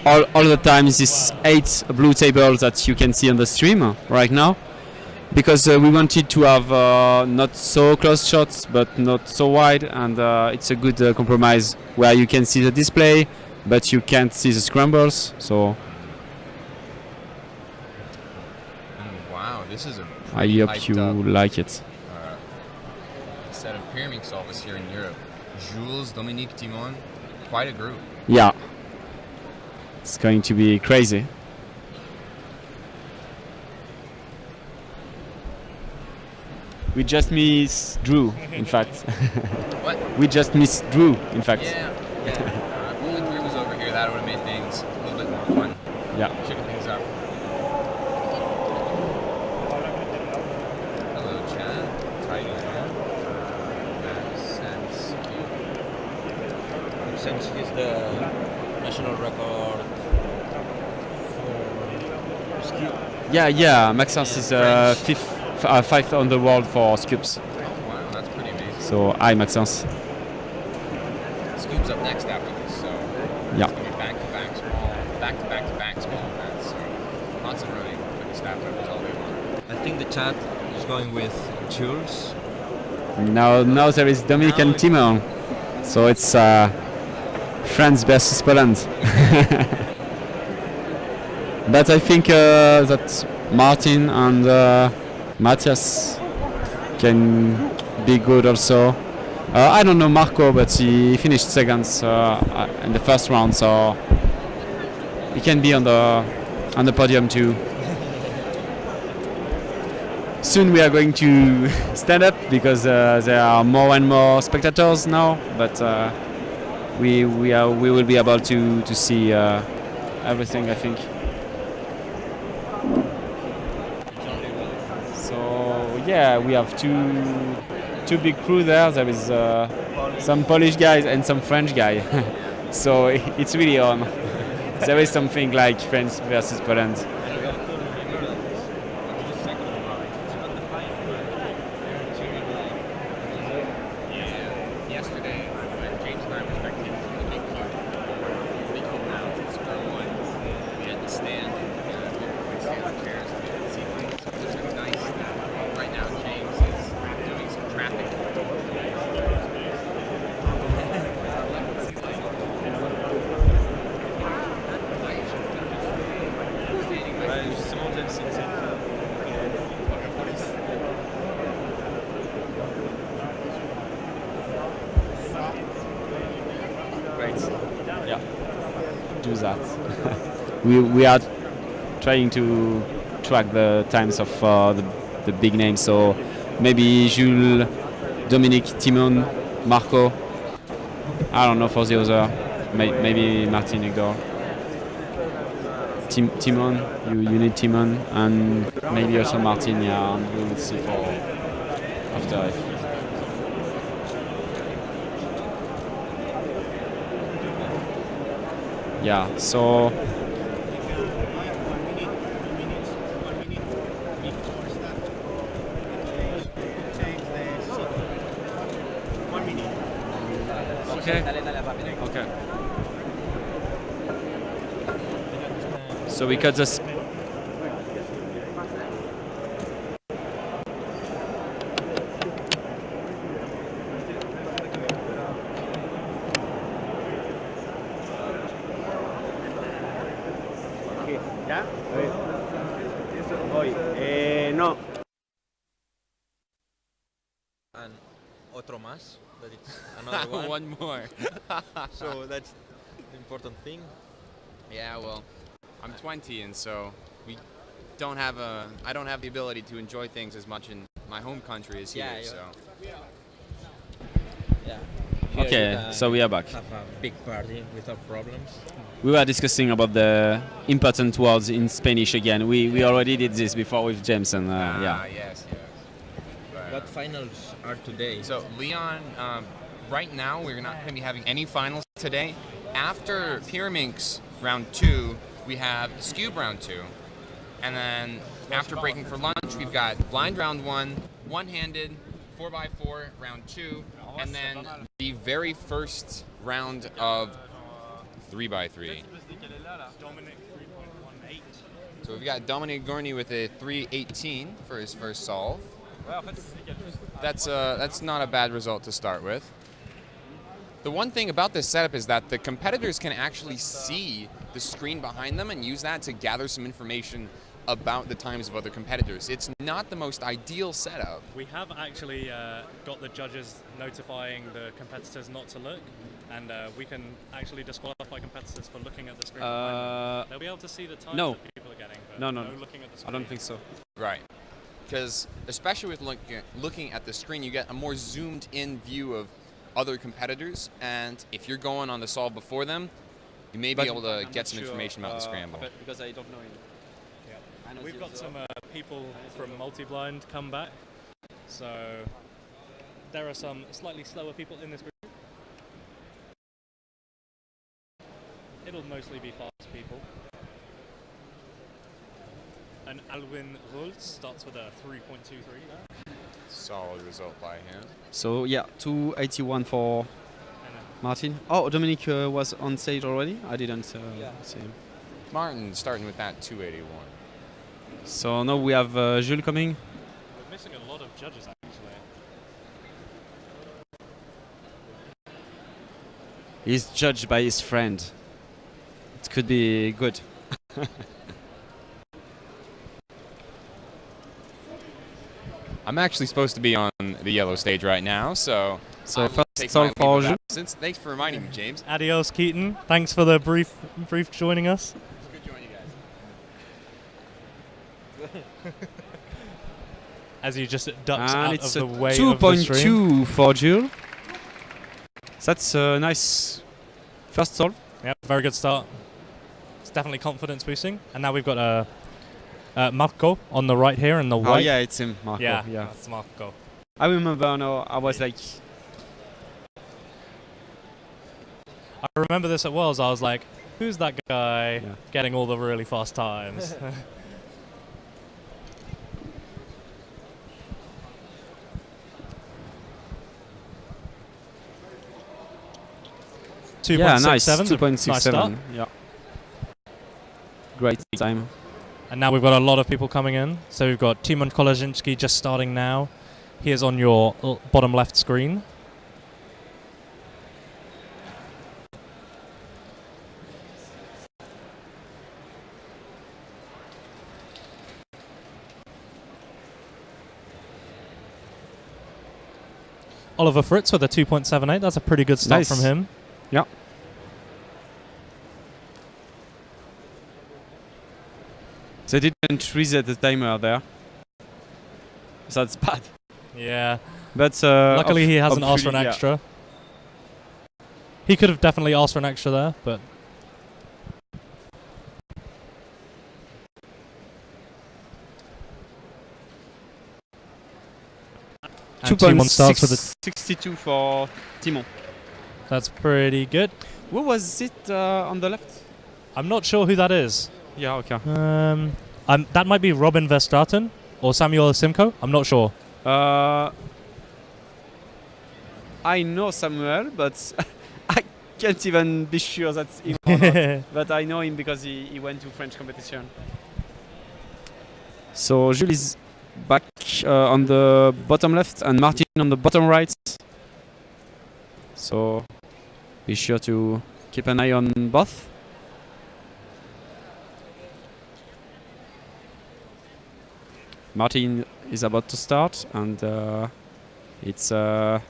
all the times this 8 blue tables that you can see on the stream right now, because we wanted to have not so close shots but not so wide, and it's a good compromise where you can see the display but you can't see the scrambles. So wow, this is a I hope you like it. Set of Pyraminx solvers here in Europe. Jules, Dominique, Timon, quite a group. Yeah, it's going to be crazy. We just missed Drew, in fact. What? We just missed Drew, in fact. Yeah. If only Drew was over here, that would have made things a little bit more fun. Yeah. Chicken things up. Hello, chat. Tiger. since he's the national record for ski. Yeah. Maxence is fifth on the world for scoops. Oh, wow, that's pretty amazing. So, hi Maxence. Scoop's up next after this, so Yeah. it's going to be back-to-back small events. So lots of running for the staff members all day long. I think the chat is going with Jules. Now there is Dominic and Timon. So it's France versus Poland. But I think that Martin and Matthias can be good also. I don't know Marco, but he finished second in the first round, so he can be on the podium too. Soon we are going to stand up because there are more and more spectators now, but we will be able to see everything, I think. So yeah, we have two big crew there. There is some Polish guys and some French guy. So it's really on. There is something like France versus Poland. Yeah, do that. we are trying to track the times of the big names. So maybe Jules, Dominic, Timon, Marco. I don't know for the other. Maybe Martin Hector. Timon, you need Timon, and maybe also Martin. Yeah, and we will see for after. Yeah, so okay. So we cut this. ¿Ya? Voy. No. And otro más. That it's another one. One more. So that's the important thing. Yeah, well, I'm 20, and so I don't have the ability to enjoy things as much in my home country as here. Yeah, yeah. So Yeah. Okay, so we are back. Have a big party without problems. We were discussing about the important words in Spanish again. We already did this before with James, and yeah. Yes. But, What finals are today? so Leon, right now we're not going to be having any finals today. After Pyraminx round 2, we have Scube round 2, and then after breaking for lunch, we've got blind round 1, one-handed, 4x4 round 2, and then the very first round of 3x3. So we've got Dominic Gourney with a 3:18 for his first solve. That's not a bad result to start with. The one thing about this setup is that the competitors can actually see the screen behind them and use that to gather some information about the times of other competitors. It's not the most ideal setup. We have actually got the judges notifying the competitors not to look, and we can actually disqualify competitors for looking at the screen. They'll be able to see the times no. that people are getting, but No. looking at the screen. I don't think so. Right. Because especially with looking at the screen, you get a more zoomed in view of other competitors, and if you're going on the solve before them, you may be able to get some information about the scramble. Because I don't know him. We've got some people from multi-blind come back, so there are some slightly slower people in this group. it'll mostly be fast people. And Alwin Rulz starts with a 3.23 there. Solid result by him. So yeah, 281 for Martin. Oh, Dominic was on stage already? I didn't see him. Martin starting with that 281. So now we have Jules coming. We're missing a lot of judges actually. He's judged by his friend. It could be good. I'm actually supposed to be on the yellow stage right now, so first solve for Jules. Thanks for reminding me, James. Adios, Keaton. Thanks for the brief joining us. It's good joining you guys. As you just ducks And out it's of a the way of the stream. 2.2 for Jules. That's a nice first solve. Yep, very good start. It's definitely confidence boosting. And now we've got Marco on the right here in the white. Oh yeah, it's him, Marco. Yeah, Yeah. that's Marco. I remember now, I was like... I remember this at Worlds. I was like, who's that guy getting all the really fast times? 2.67. Yeah, nice. Nice 2.67. start. Yeah. Great time. And now we've got a lot of people coming in. So we've got Timon Kolaczynski just starting now. He is on your bottom left screen. Oliver Fritz with a 2.78. That's a pretty good start from him. Yeah. They didn't reset the timer there. So that's bad. Yeah. But luckily he hasn't asked for an extra. He could have definitely asked for an extra there, but... And Timon starts with a 62 for Timon. That's pretty good. Who was it on the left? I'm not sure who that is. Yeah, okay. That might be Robin Verstraeten or Samuel Simcoe. I'm not sure. I know Samuel, but I can't even be sure that's him or not. But I know him because he went to French competition. So Jules is back on the bottom left and Martin on the bottom right. So be sure to keep an eye on both. Martin is about to start, and it's a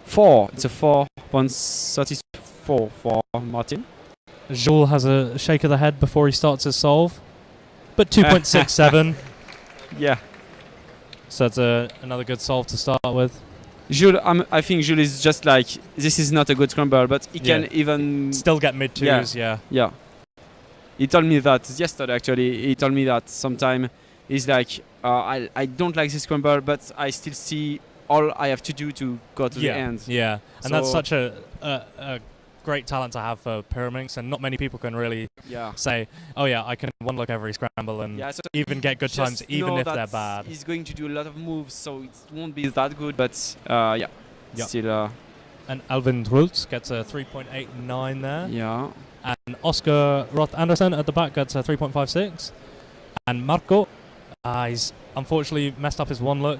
4. It's a 4.34 for Martin. Jules has a shake of the head before he starts his solve, but 2.67. Yeah. So that's another good solve to start with. Jules, I think Jules is just like, this is not a good scramble, but he can even... Still get mid-twos, yeah. He told me that yesterday, actually. He told me that sometime he's like, I don't like this scramble, but I still see all I have to do to go to the end. Yeah, and that's such a great talent to have for Pyraminx, and not many people can really say, oh yeah, I can one look every scramble and even get good times, even if they're bad. He's going to do a lot of moves, so it won't be that good, but still. And Alvin Rulz gets a 3.89 there. Yeah. And Oscar Roth Anderson at the back gets a 3.56. And Marco, he's unfortunately messed up his one look.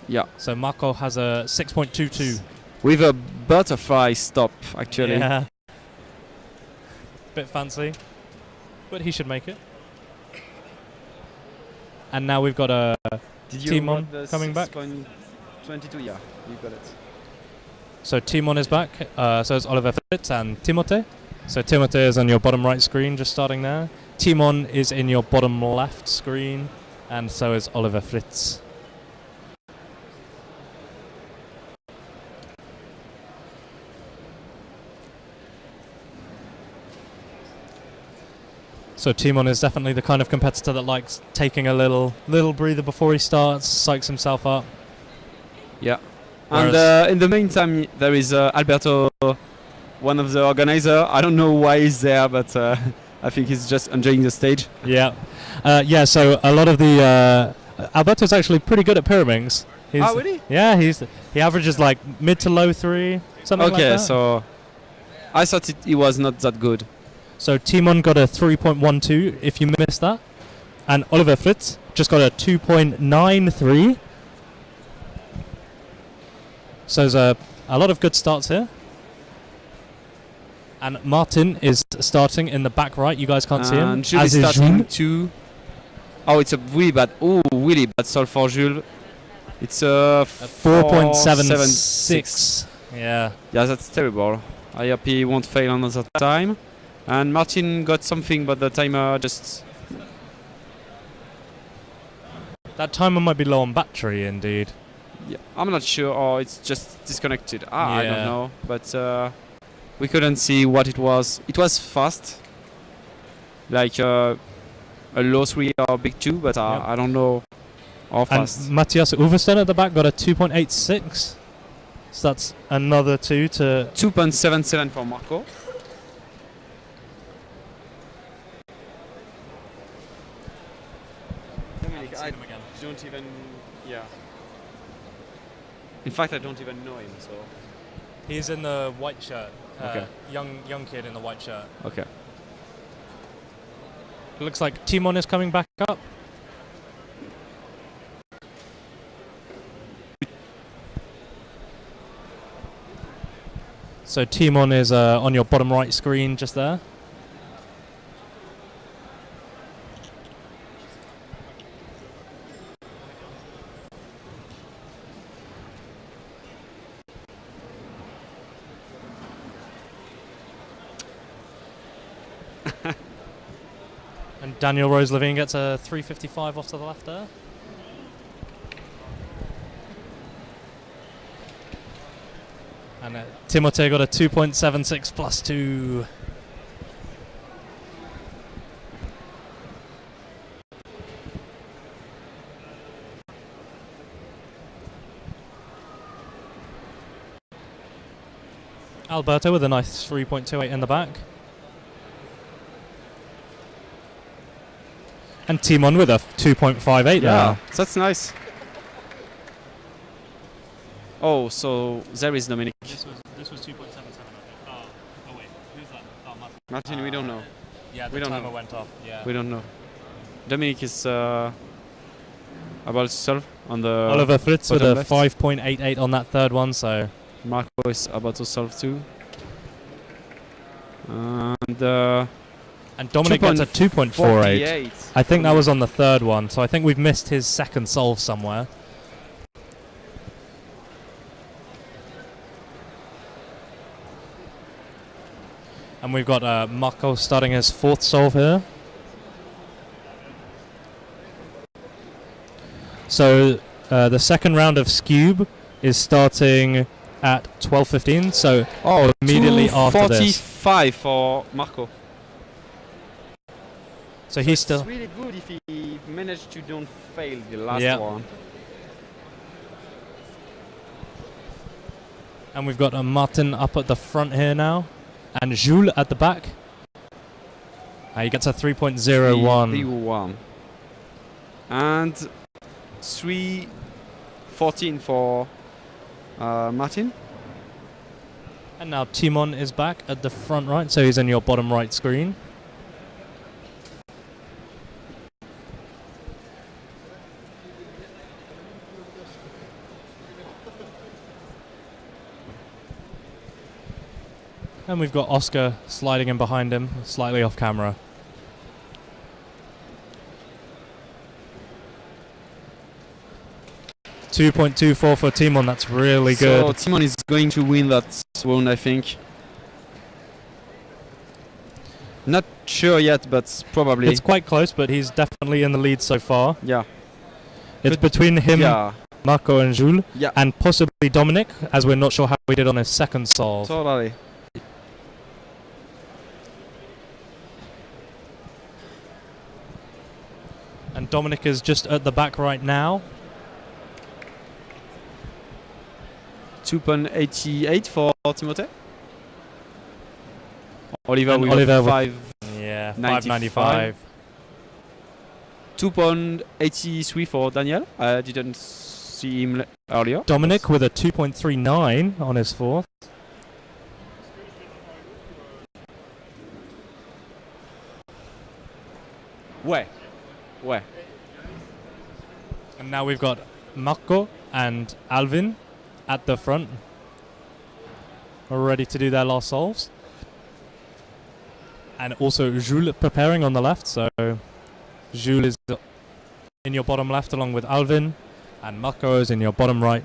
Yeah. So Marco has a 6.22. With a butterfly stop, actually. Yeah. Bit fancy. But he should make it. And now we've got a Timon coming back. 6.22, yeah, you got it. So Timon is back. So is Oliver Fritz and Timothée. So Timothée is on your bottom right screen, just starting there. Timon is in your bottom left screen, and so is Oliver Fritz. So Timon is definitely the kind of competitor that likes taking a little breather before he starts, psychs himself up. Yeah. And in the meantime, there is Alberto one of the organizers. I don't know why he's there, but I think he's just enjoying the stage. Yeah. So a lot of the Alberto's actually pretty good at pyraminx. Oh, really? Yeah, he averages like mid to low 3, something like that. Okay, so I thought he was not that good. So Timon got a 3.12 if you missed that. And Oliver Fritz just got a 2.93. So there's a lot of good starts here. And Martin is starting in the back right. You guys can't see him. And Jules is starting too. Oh, it's a really bad solve for Jules. It's a 4.76. Yeah. Yeah, that's terrible. I hope he won't fail another time. And Martin got something, but the timer just... That timer might be low on battery, indeed. Yeah, I'm not sure, or it's just disconnected. I Yeah. don't know. But we couldn't see what it was. It was fast. Like a low 3 or big 2, but I don't know how fast. And Matthias Uversten at the back got a 2.86. So that's another 2 to... 2.77 for Marco. I don't even... Yeah. In fact, I don't even know him, so... He's in the white shirt. Okay. Young kid in the white shirt. Okay. It looks like Timon is coming back up. So Timon is on your bottom right screen just there. And Daniel Rose-Levine gets a 3.55 off to the left there. And Timothée got a 2.76 plus 2. Alberto with a nice 3.28 in the back. And Timon with a 2.58 there. Yeah, that's nice. Oh, so there is Dominic. This was 2.77, I think. Oh wait, who's that? Oh, Martin. Martin, we don't know. Yeah, the We don't timer know. went off. Yeah. We don't know. Dominic is about to solve on the Oliver Fritz with a bottom left. 5.88 on that third one, so... Marco is about to solve too. And Dominic gets a 2.48. 48. I think that was on the third one, so I think we've missed his second solve somewhere. And we've got Marco starting his fourth solve here. So the second round of Scube is starting at 12:15, so immediately after this. 45 for Marco. So he's It's still... really good if he managed to don't fail the last Yeah. one. And we've got Martin up at the front here now. And Jules at the back. He gets a 3.01. 3.01. And 3.14 for Martin. And now Timon is back at the front right, so he's in your bottom right screen. And we've got Oscar sliding in behind him, slightly off camera. .24 for Timon, that's really good. So Timon is going to win that round, I think. Not sure yet, but probably. It's quite close, but he's definitely in the lead so far. Yeah. It's between him, Yeah. Marco and Jules, Yeah. and possibly Dominic, as we're not sure how he did on his second solve. Totally. And Dominic is just at the back right now. 2.88 for Timothée. Oliver And with Oliver with- 5.95. 5.95. 2.83 for Daniel. I didn't see him earlier. Dominic with a 2.39 on his fourth. Where? And now we've got Marco and Alvin at the front, ready to do their last solves. And also Jules preparing on the left, so Jules is in your bottom left along with Alvin, and Marco is in your bottom right.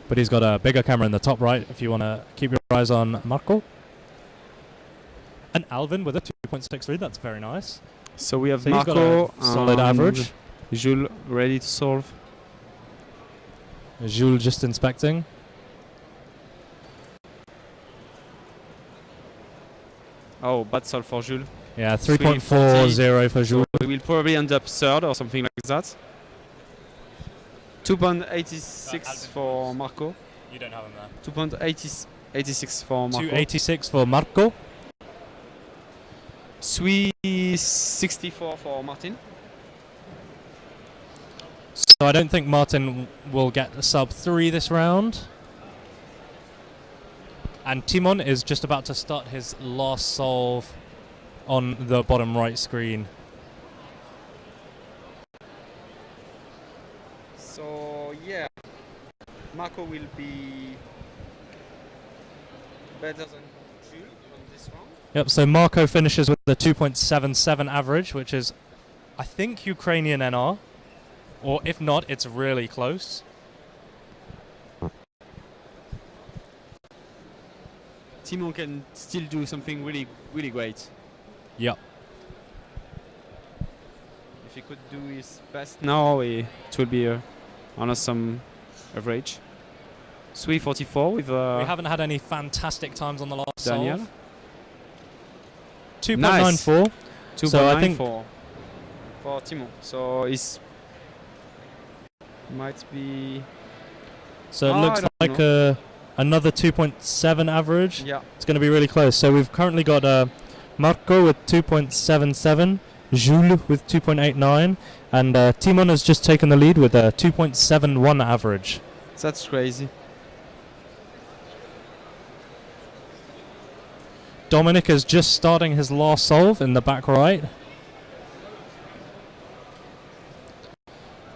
But he's got a bigger camera in the top right if you want to keep your eyes on Marco. And Alvin with a 2.63, that's very nice. So we have So he's got Marco, a solid and average. Jules ready to solve. Jules just inspecting. Oh, bad solve for Jules. Yeah, 3.40 for Jules. We will probably end up third or something like that. 2.86 for Marco. You don't have him there. 2.86 for Marco. 286 for Marco. 3.64 for Martin. So I don't think Martin will get a sub 3 this round. And Timon is just about to start his last solve on the bottom right screen. So yeah, Marco will be better than Jules on this round. Yep, so Marco finishes with a 2.77 average, which is, I think, Ukrainian NR. Or if not, it's really close. Timon can still do something really, really great. Yep. If he could do his best now, it will be an awesome average. 3.44 with We haven't had any fantastic times on the last Daniel. solve. 2.94. So I 2.9 think for Timon. So it's might be. so. It Oh, looks I don't like know. another 2.7 average. Yeah. It's going to be really close. So we've currently got Marco with 2.77, Jules with 2.89, and Timon has just taken the lead with a 2.71 average. That's crazy. Dominic is just starting his last solve in the back right.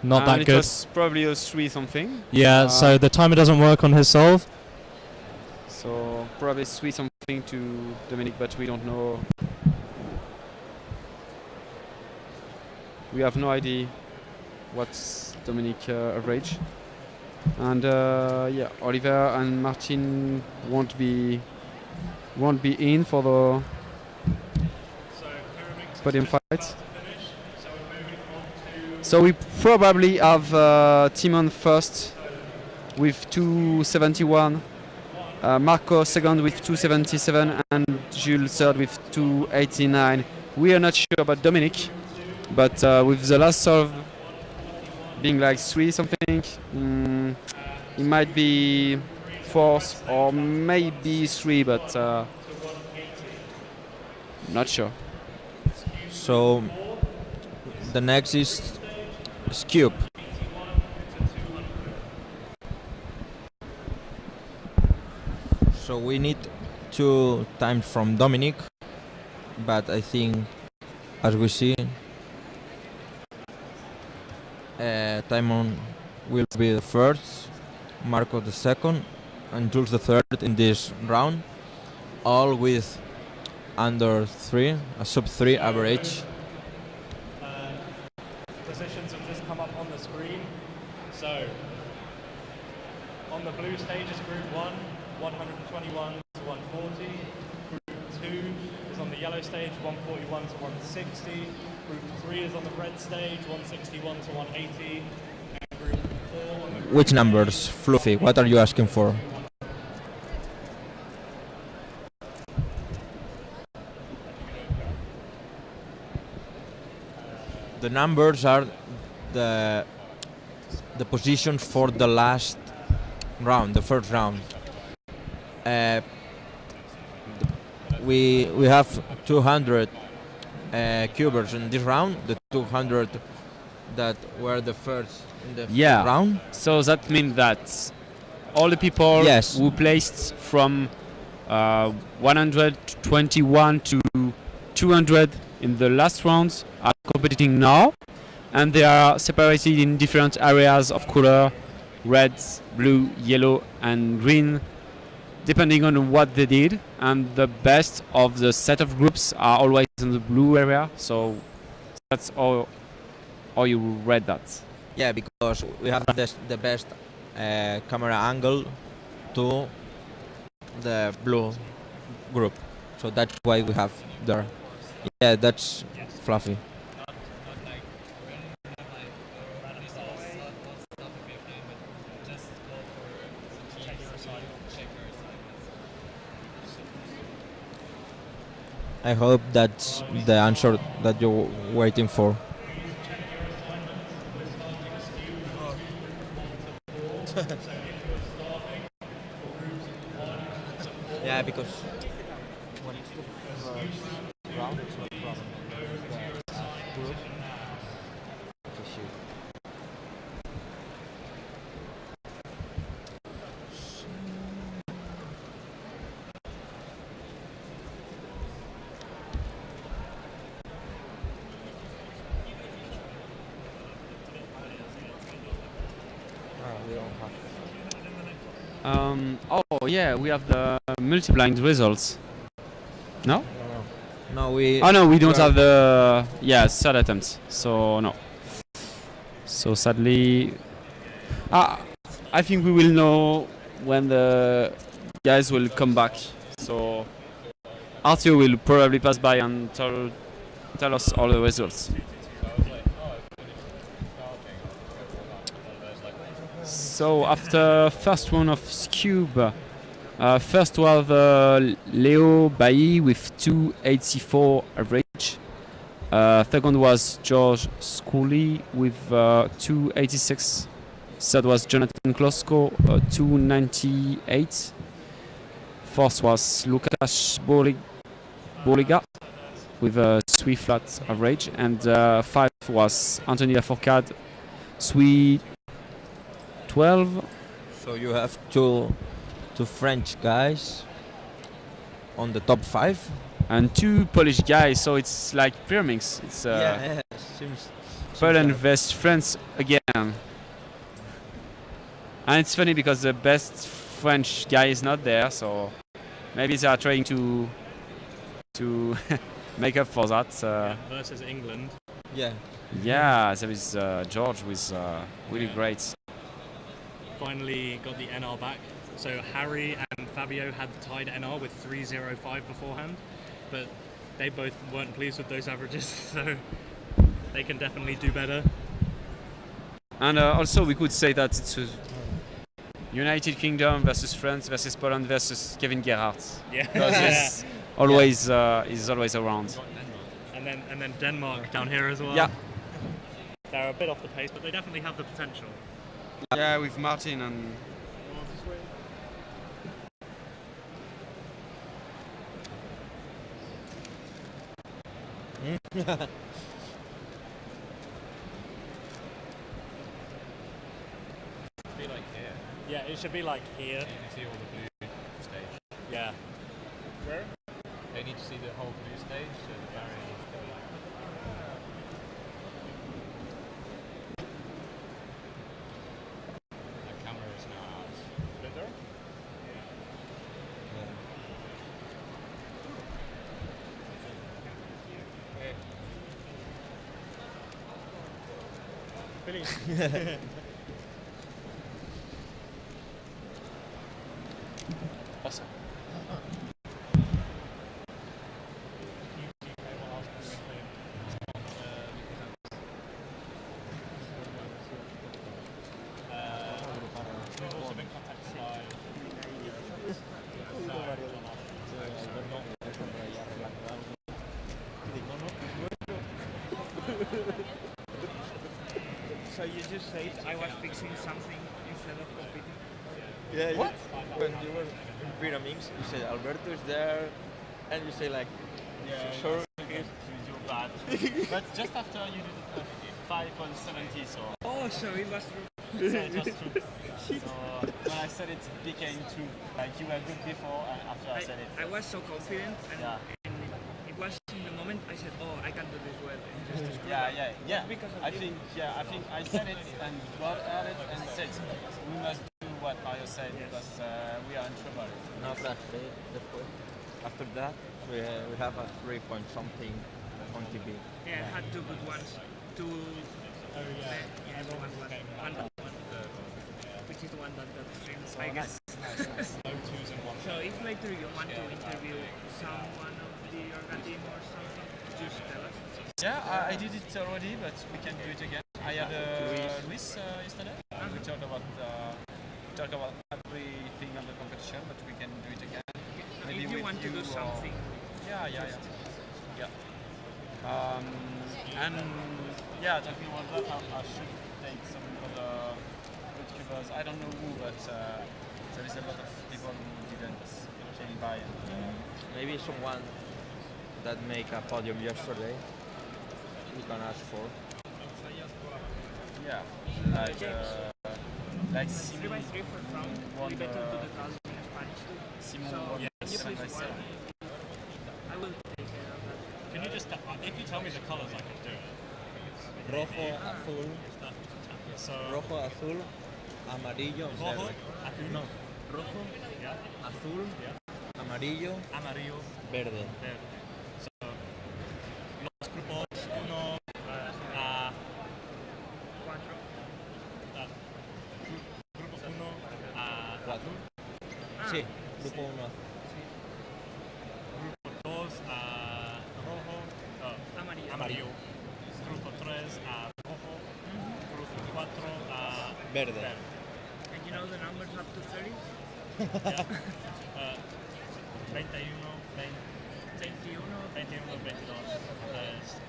Not that it good. was probably a 3 something. Yeah, so the timer doesn't work on his solve. So probably 3 something to Dominic, but we don't know. We have no idea what's Dominic average. And yeah, Oliver and Martin won't be in for the podium fight. So we probably have Timon first with 271, Marco second with 277, and Jules third with 289. We are not sure about Dominic, but with the last solve being like 3 something, it might be 4th or maybe 3, but not sure. So the next is Scoop. So we need 2 times from Dominic, but I think, as we see, Timon will be the first, Marco the second, and Jules the third in this round, all with under 3, a sub 3 average. Positions have just come up on the screen. So, on the blue stage is Group 1, 121 to 140. Group 2 is on the yellow stage, 141 to 160. Group 3 is on the red stage, 161 to 180. And Group 4 on the Which numbers, Fluffy? What are you asking for? The numbers are the position for the last round, the first round. uh, we have 200 cubers in this round. The 200 that were the first in the round. So that means that all the people who placed from 121 to 200 in the last rounds are competing now, and they are separated in different areas of color: red, blue, yellow, and green, depending on what they did. And the best of the set of groups are always in the blue area. So that's all you read that. Yeah, because we have the best camera angle to the blue group, so that's why we have there. Yeah, that's fluffy. I hope that's the answer that you're waiting for. Yeah, because when it's the first round, it's no problem. The group. Okay, shoot. We don't have. Oh yeah, we have the multi-blind results. No? No, we. Oh no, we don't have the third attempt. So no. So sadly, I think we will know when the guys will come back. So Arthur will probably pass by and tell us all the results. So after first round of Scube, first was Leo Bailly with 284 average. Second was George Scully with 286. Third was Jonathan Klosko, 298. Fourth was Lukasz Boliga with a 3 flat average. And fifth was Anthony Lafourcade, 312. So you have two French guys on the top 5 and 2 Polish guys, so it's like Pyramids. It's seems Poland like. versus France again. And it's funny because the best French guy is not there, so maybe they are trying to make up for that. Versus England. Yeah, there is George with really great. Finally got the NR back. So Harry and Fabio had tied NR with 3:05 beforehand, but they both weren't pleased with those averages, so they can definitely do better. And also we could say that it's United Kingdom versus France versus Poland versus Kevin Gerhardt. Yeah. Because he's always around. And then Denmark down here as well. Yeah. They're a bit off the pace, but they definitely have the potential. Yeah, with Martin and. Be like here. Yeah, it should be like here. You can see all the blue stage. Yeah. Where? They need to see the whole blue stage, so the barrier needs to be. The camera is now out. Better? Finish. Awesome. We've also been contacted by So you just said I was fixing something instead of competing? Yeah. What? When you were pyramids, you say Alberto is there, and you say like, sure. You're bad. But just after you did 5.70, so. Oh, sorry, it was true. So it was true. So when I said it, it became true. Like you were good before, and after I said it. I was so confident, and, Yeah. and it was in the moment I said, oh, I can do this well. And just to screw Yeah, up. yeah. Because of I you. think I said it and got at it and said we must do what Mario said because we are in trouble. No, after that, we have a 3 point something on TV. Yeah, I had two good ones. Two. Yeah, everyone one. Which is the one that got streams, I guess. No twos and ones. So if later you want to interview someone of the Orga team or something, just tell us. Yeah, I did it already, but we can do it again. I had Luis yesterday. We talked about everything on the competition, but we can do it again. Maybe If you with want to do or- something. Yeah. And yeah, talking about that, I should take some other YouTubers. I don't know who, but there is a lot of people who didn't actually buy it. Maybe someone that make a podium yesterday, we can ask for. Yeah, like 3 by 3 for round. won We better do the the class in Spanish too. Simon So, won can you 7 by please 7. I will take care of that. Can you just, if you tell me the colours, I can do it. Rojo, azul, So, rojo, azul, amarillo, rojo, verde. azul, No, rojo, yeah, azul, yeah, amarillo, amarillo, verde. verde. So, los grupos 1 a Cuatro. grupos 1 a Cuatro. Ah, Sí, grupo 1 azul. grupo 2 a rojo, Amarillo. amarillo, grupo 3 a rojo, grupo 4 a Verde. verde. And you know the numbers up to 30? Yeah. 21, 21. 21, 22, 3, 4,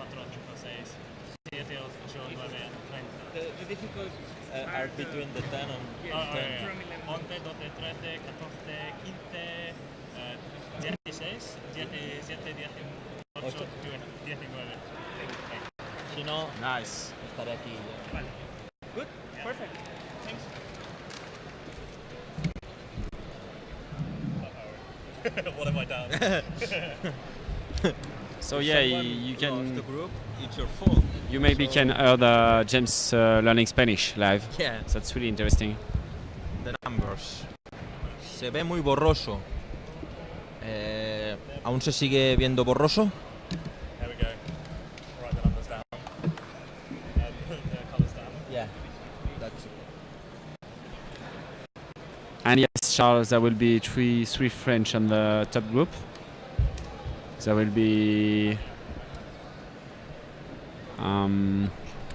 5, 6, 7, 8, 9, 30. The difficult Are between the 10 and Yes, Ah, ten. from 11. 11, 12, 13, 14, 15, 16, 17, 18, 19. Si no, Nice. estaré aquí. Vale. Good. Perfect. Thanks. What have I done? So yeah, Someone you lost can the group, it's your fault. you maybe can hear James learning Spanish live. Yeah, So that's really interesting. the numbers. Se ve muy borroso. ¿Aún se sigue viendo borroso? There we go. Write the numbers down. And the colours down. Yeah. That's And yes, Charles, there will be three French on the top group. There will be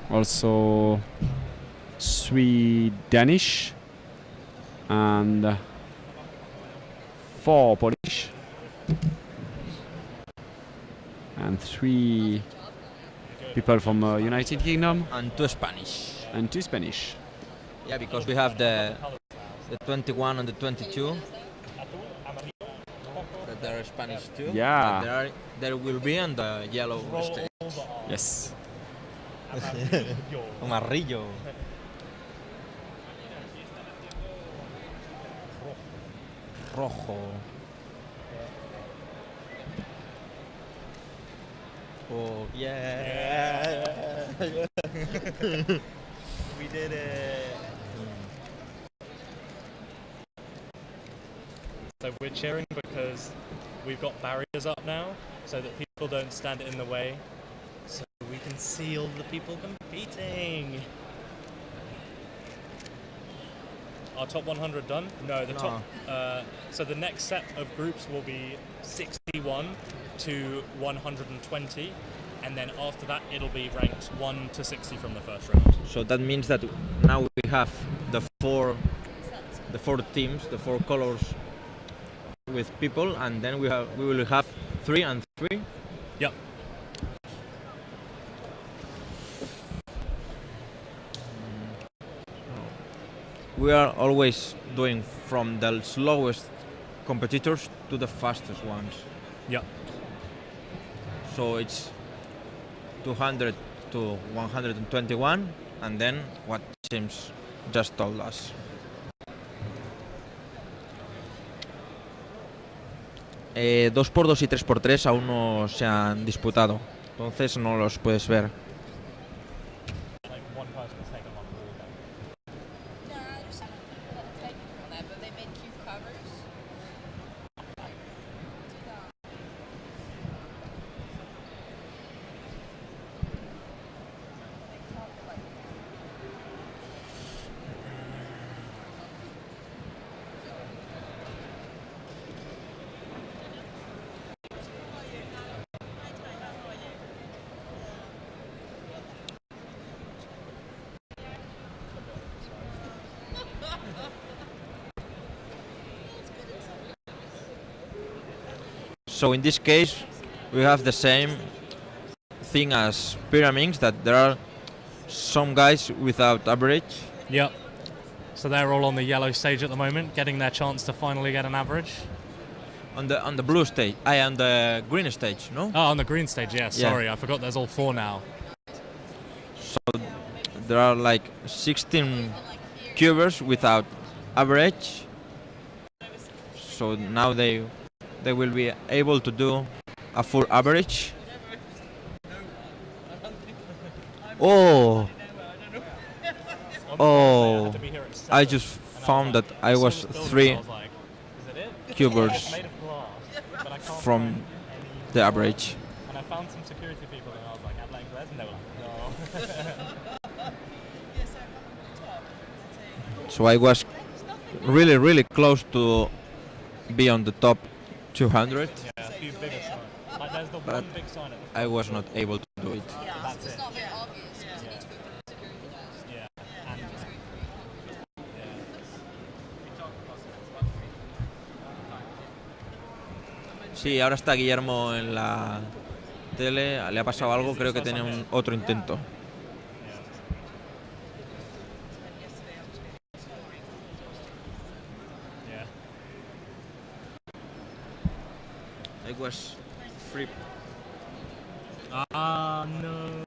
also 3 Danish and 4 Polish and 3 people from United Kingdom and 2 Spanish. and 2 Spanish. Yeah, because we have the 21 and the 22 that they are Spanish too. Yeah. But there will be on the yellow stage. Yes. Amarillo. Rojo. Oh yeah. We did it. So we're cheering because we've got barriers up now so that people don't stand in the way, so we can see all the people competing. Our top 100 done? No, the top. So the next set of groups will be 61 to 120, and then after that it'll be ranked 1 to 60 from the first round. So that means that now we have the four teams, the 4 colors with people, and then we will have 3 and 3. Yep. We are always doing from the slowest competitors to the fastest ones. Yep. So it's 200 to 121, and then what James just told us. 2x2 y 3x3 aún no se han disputado, entonces no los puedes ver. So in this case, we have the same thing as pyramids, that there are some guys without average. Yep. So they're all on the yellow stage at the moment, getting their chance to finally get an average. On the blue stage, on the green stage, no? Oh, on the green stage, yeah. Sorry, I forgot there's all 4 now. So there are like 16 cubers without average. So now they will be able to do a full average. Oh, I just found that I was 3 cubers from the average. And I found some security people and I was like, "Habla inglés?" And they were like, "No." So I was really close to be on the top 200. Yeah, a few bigger signs. Like there's the But one big sign at the I was not able to do it. That's It's it. not very obvious because you need to go through the security first. Yeah. And Sí, ahora está Guillermo en la tele, le ha pasado algo, creo que tiene otro intento. yeah. I was free. No.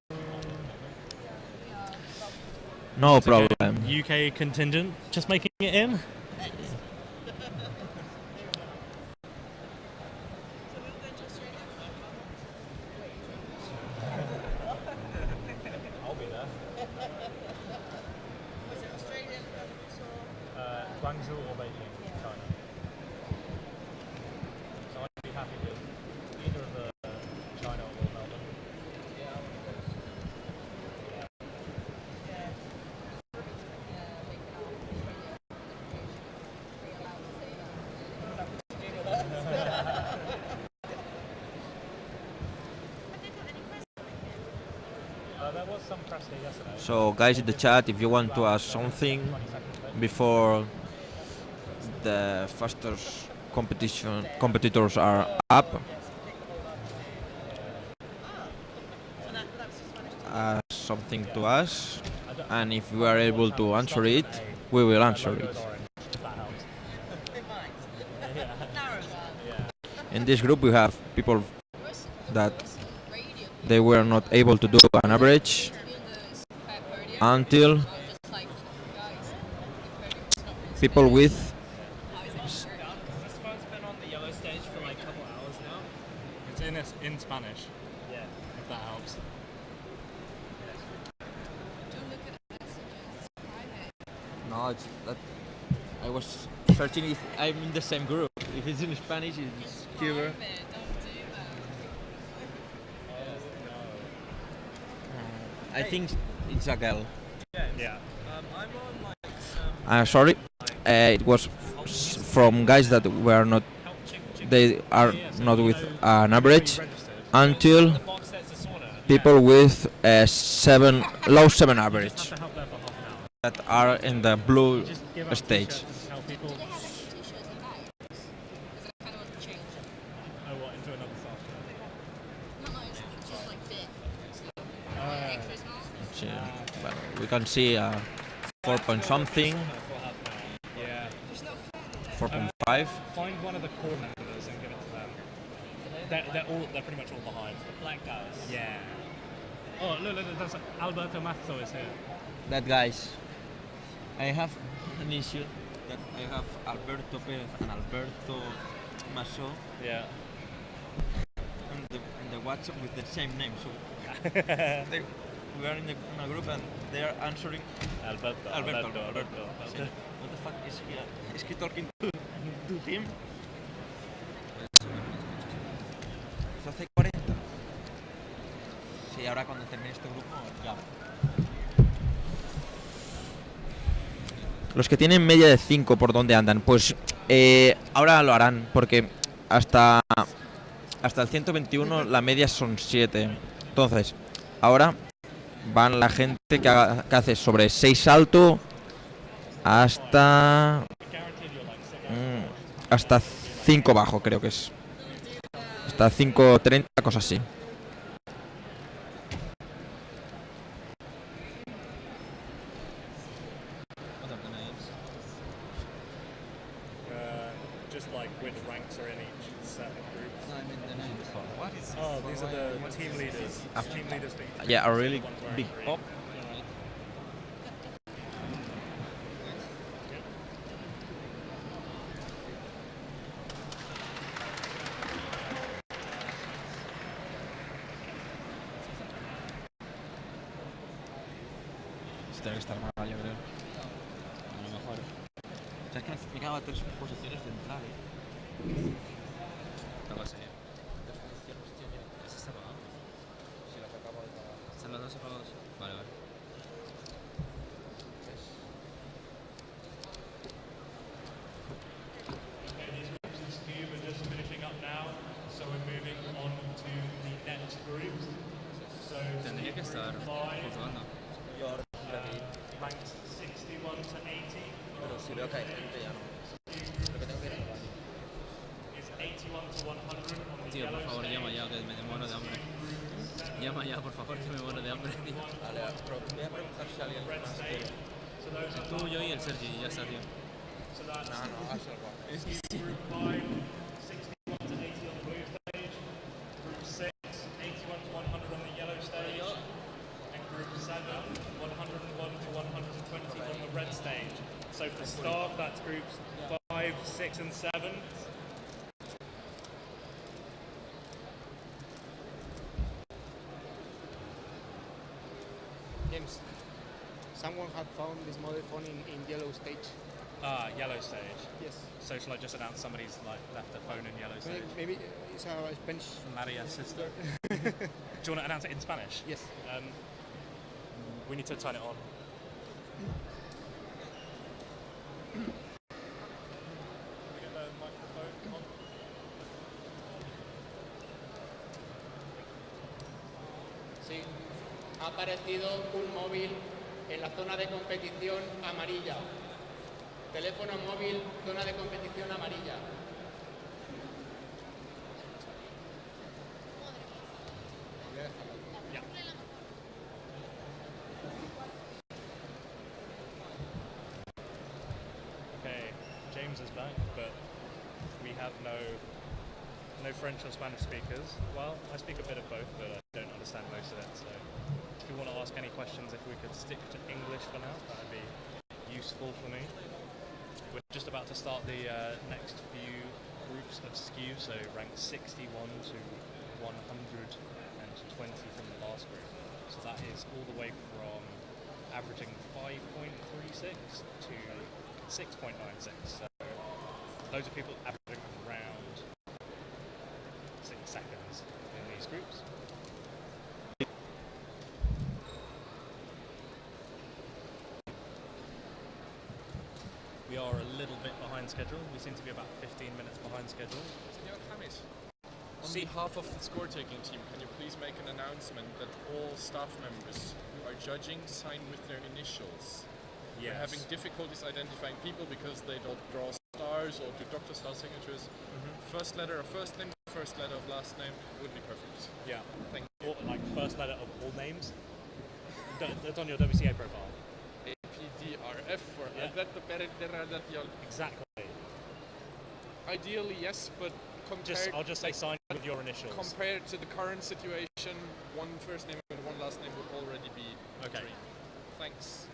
No It's okay. problem. UK contingent just making it in. I'll be there. Guangzhou or Beijing, China. So I'd be happy with either of the China or Melbourne. There was some press here yesterday. So guys in the chat, if you want to ask something before the fastest competitors are up, ask something to us, and if we are able to answer it, we will answer it. In this group we have people that they were not able to do an average until people with This phone's been on the yellow stage for like a couple hours now. It's in Spanish, Yeah. if that helps. no, it's that I was searching if I'm in the same group. If it's in Spanish, it's here. I think it's a girl. Yeah. I'm on like Sorry, it was from guys that were not, they are not with an average, until box sets a sauna. people with a low 7 average that are in the blue stage. Well, we can see 4 point something, 4.5. 5. Find one of the core members and give it to them. They're pretty much all behind. The black guys. Yeah. Oh, look, there's Alberto Mazzo is here. That guys. I have an issue that I have Alberto Perez and Alberto Masso Yeah. in the WhatsApp with the same name. So we are in a group and they are answering Alberto. Saying, what the fuck is he? Is he talking to him? Hace 40. Sí, ahora cuando termine este grupo ya. Los que tienen media de 5, ¿por dónde andan? Pues ahora lo harán, porque hasta el 121 la media son 7. Entonces, ahora van la gente que hace sobre 6 salto hasta 5 bajo, creo que es. Hasta 5.30, cosas así. Just like which ranks are in each set of groups. Oh, these are the team leaders. Team leaders for each Yeah, a group, really so the ones wearing big green. pop. Tiene que estar mal, yo creo. A lo mejor. O sea, es que me quedaba 3 posiciones de entrar, No lo sé. ¿Ese está apagado? Si las acabo de pagar. ¿Están los dos apagados? Vale, vale. We're just finishing up now, so we're moving on to the next group. So Tendría que estar jugando. ranked 61 to 80 Pero si veo que hay gente ya no. Lo que tengo que ir al baño. is 81 to 100 on the Tío, por yellow favor, stage. llama ya, que me muero de hambre. Llama ya, por favor, que me muero de hambre, tío. Vale, pero voy a preguntar si alguien Red más stage. quiere. So those are Tú, yo y el Sergi, y ya está, tío. so that's No, no, hagas algo. Group 5, 61 to 80 on the blue stage. Group 6, 81 to 100 on the yellow stage. And Group 7, 101 to 120 on the red stage. So for staff, that's groups 5, 6 and 7. James, someone had found this mobile phone in yellow stage. Yellow stage. Yes. So shall I just announce somebody's like left their phone in yellow stage? Maybe it's a Spanish. Maria's sister. Do you want to announce it in Spanish? Yes. We need to turn it on. Can we get the microphone on? Sí. Ha aparecido un móvil en la zona de competición amarilla. Teléfono móvil, zona de competición amarilla. Yeah. Okay, James is back, but we have no French or Spanish speakers. Well, I speak a bit of both, but I don't understand most of it. So, if you want to ask any questions, if we could stick to English for now, that would be useful for me. We're just about to start the next few groups of skew, so ranked 61 to 120 from the last group. So that is all the way from averaging 5.36 to 6.96. So loads of people averaging around 6 seconds in these groups. We are a little bit behind schedule. We seem to be about 15 minutes behind schedule. Senor James, on behalf of the score-taking team, can you please make an announcement that all staff members who are judging sign with their initials? We're having difficulties identifying people because they don't draw stars or do doctor star signatures. First letter of first name, first letter of last name would be perfect. Yeah. Thank Or, like first letter of all names. That's on your WCA profile. APDRF for Yeah. Alberto Perez de Radial. Exactly. Ideally, yes, but I'll just say sign with your initials. Compared to the current situation, one first name and one last name would already be a dream. Thanks.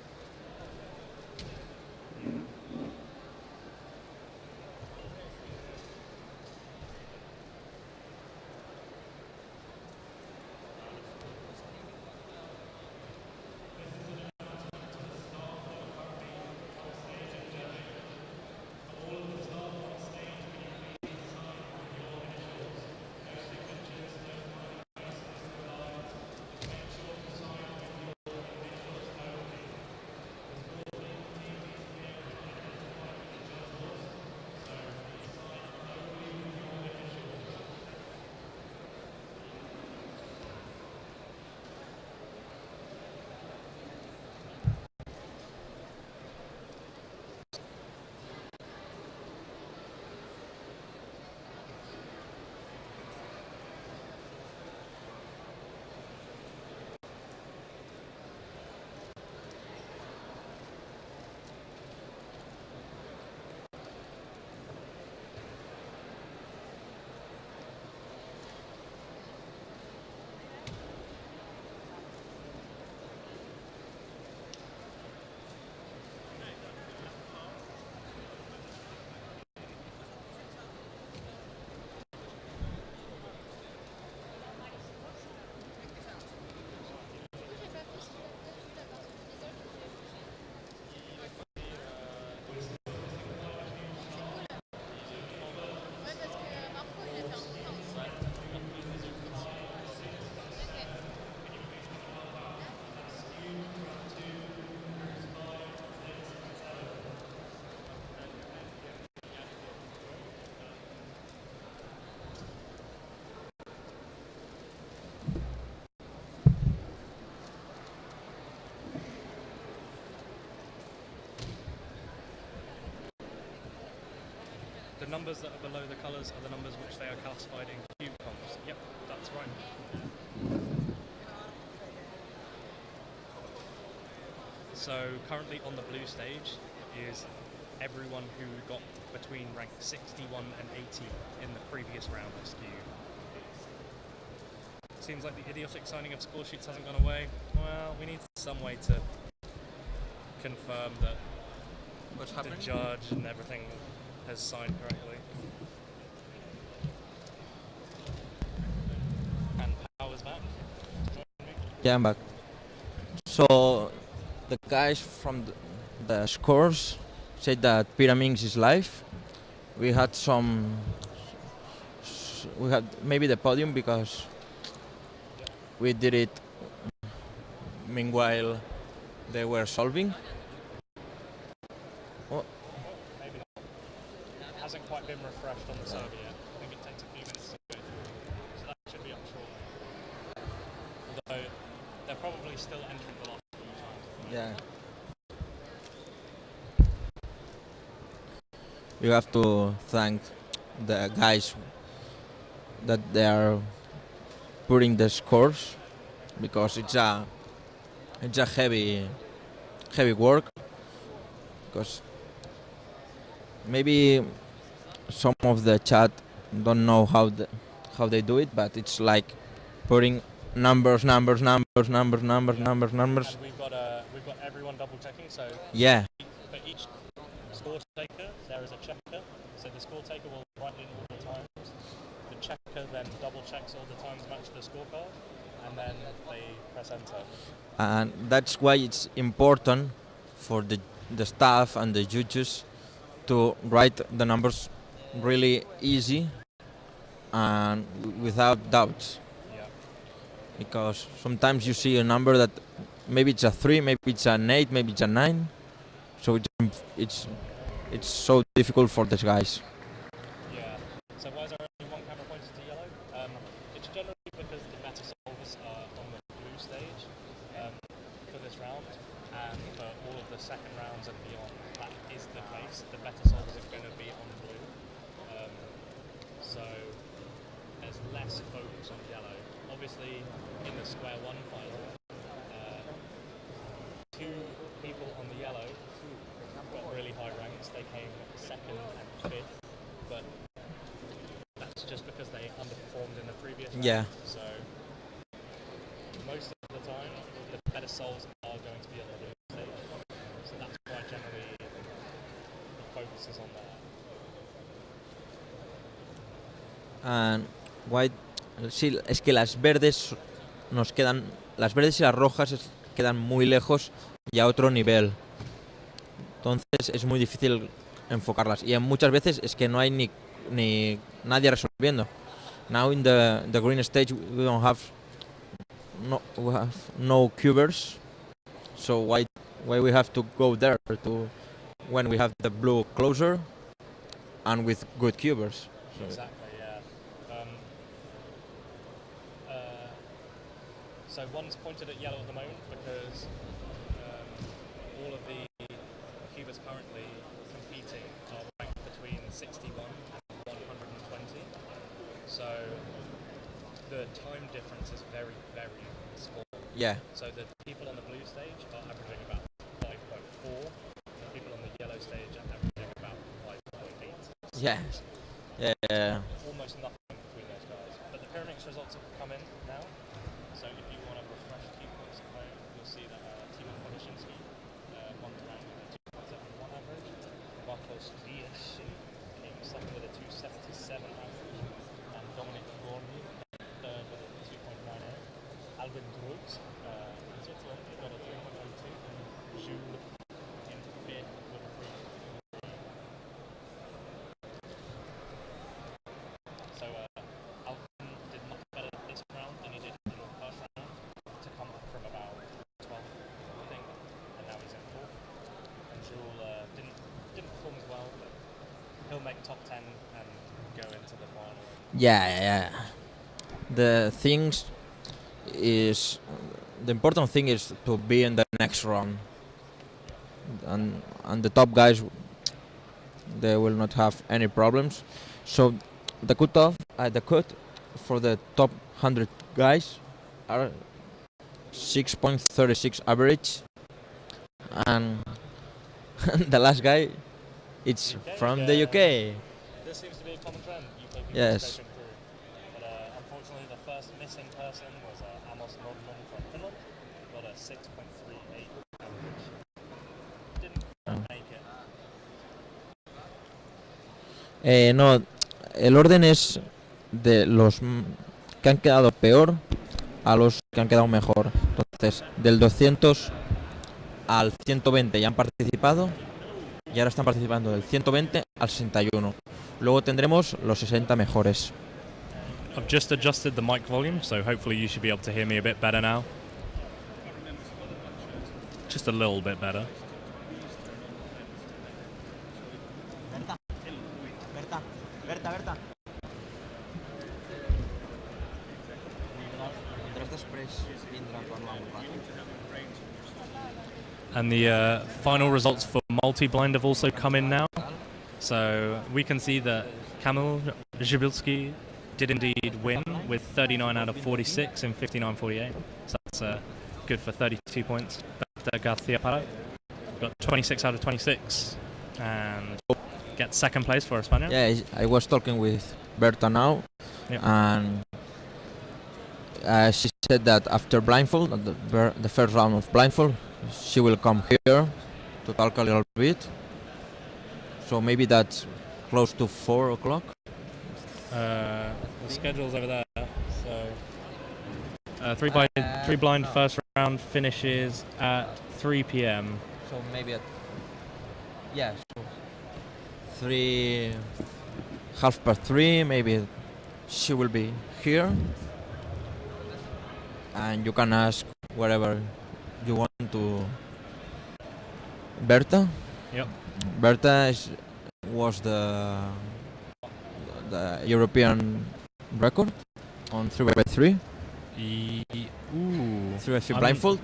The numbers that are below the colours are the numbers which they are classified in cube comps. Yep, that's right. So currently on the blue stage is everyone who got between rank 61 and 80 in the previous round of skew. Seems like the idiotic signing of score sheets hasn't gone away. Well, we need some way to confirm that the judge and everything has signed correctly. And Power's back. Yeah, I'm back. So the guys from the scores said that Pyraminx is live. We had we had maybe the podium because we did it meanwhile they were solving. Maybe not. It hasn't quite been refreshed on the server yet. I think it takes a few minutes to go through. So that should be up shortly. Although they're probably still entering the last few times. Yeah. You have to thank the guys that they are putting the scores because it's a heavy work, because maybe some of the chat don't know how they do it, but it's like putting numbers. And we've got everyone double checking. So yeah. For each score taker, there is a checker. So the score taker will write in all the times. The checker then double checks all the times match the scorecard, and then they press enter. And that's why it's important for the staff and the judges to write the numbers really easy and without doubts. Yeah. Because sometimes you see a number that maybe it's a 3, maybe it's an 8, maybe it's a 9. So it's so difficult for these guys. Yeah. So why is there only one camera pointed to yellow? It's generally because the meta solvers are on the blue stage for this round, and for all of the second rounds and beyond, that is the case. The meta solvers are going to be on blue. So there's less focus on yellow. Obviously, in the square one final, two people on the yellow got really high ranks. They came second and fifth but that's just because they underperformed in the previous round. Yeah. So most of the time, the better souls are going to be on the blue stage. So that's why generally the focus is on that. And white, sí, es que las verdes nos quedan, las verdes y las rojas quedan muy lejos y a otro nivel. Entonces es muy difícil enfocarlas y muchas veces es que no hay ni nadie resolviendo. Now in the green stage we have no cubers, so why we have to go there to when we have the blue closer and with good cubers. So Exactly, yeah. So one's pointed at yellow at the moment because all of the cubers currently competing are ranked between 61 and 120. So the time difference is very, very small. yeah. So the people on the blue stage are averaging about 5.4. The people on the yellow stage are averaging about 5.8. Yeah. Yeah. Almost nothing between those guys. But the Pyramix results have come in now. So if you want to refresh key points at home, you'll see that Timo Kolashinsky won the round with a 2.71 average. Marcos Diaz came second with a 2.77 average. And Dominic Gorny third with a 2.98. Alvin Drugs from Switzerland got a 3.02. And Jules in fifth with a 3.3. So Alvin did much better this round than he did in the first round to come up from about 12th, I think, and now he's in fourth. And Jules didn't perform as well, but he'll make top 10 and go into the final. Yeah. The important thing is to be in the next round, and the top guys, they will not have any problems. So the cut for the top 100 guys are 6.36 average, and the last guy, it's from the UK. This seems to be a common trend. UK people Yes. scraping through. But unfortunately, the first missing person was Amos Nordman from Finland. Got a 6.38 average. Didn't make it. No, el orden es de los que han quedado peor a los que han quedado mejor. Entonces, del 200 al 120 ya han participado y ahora están participando del 120 al 61. Luego tendremos los 60 mejores. I've just adjusted the mic volume, so hopefully you should be able to hear me a bit better now. Just a little bit better. Berta. And the final results for multi-blind have also come in now. So we can see that Kamil Zhibilski did indeed win with 39 out of 46 in 59.48. So that's good for 32 points. Berta Garcia Parra got 26 out of 26 and gets second place for España. Yeah, I was talking with Berta now, and she said that after blindfold, the first round of blindfold, she will come here to talk a little bit. So maybe that's close to 4 o'clock. The schedule's over there. So three blind first round finishes at 3 p.m. So maybe at so 3:30, maybe she will be here, and you can ask wherever you want to Berta. Yep. Berta was the European record on 3x3. 3x3 blindfold.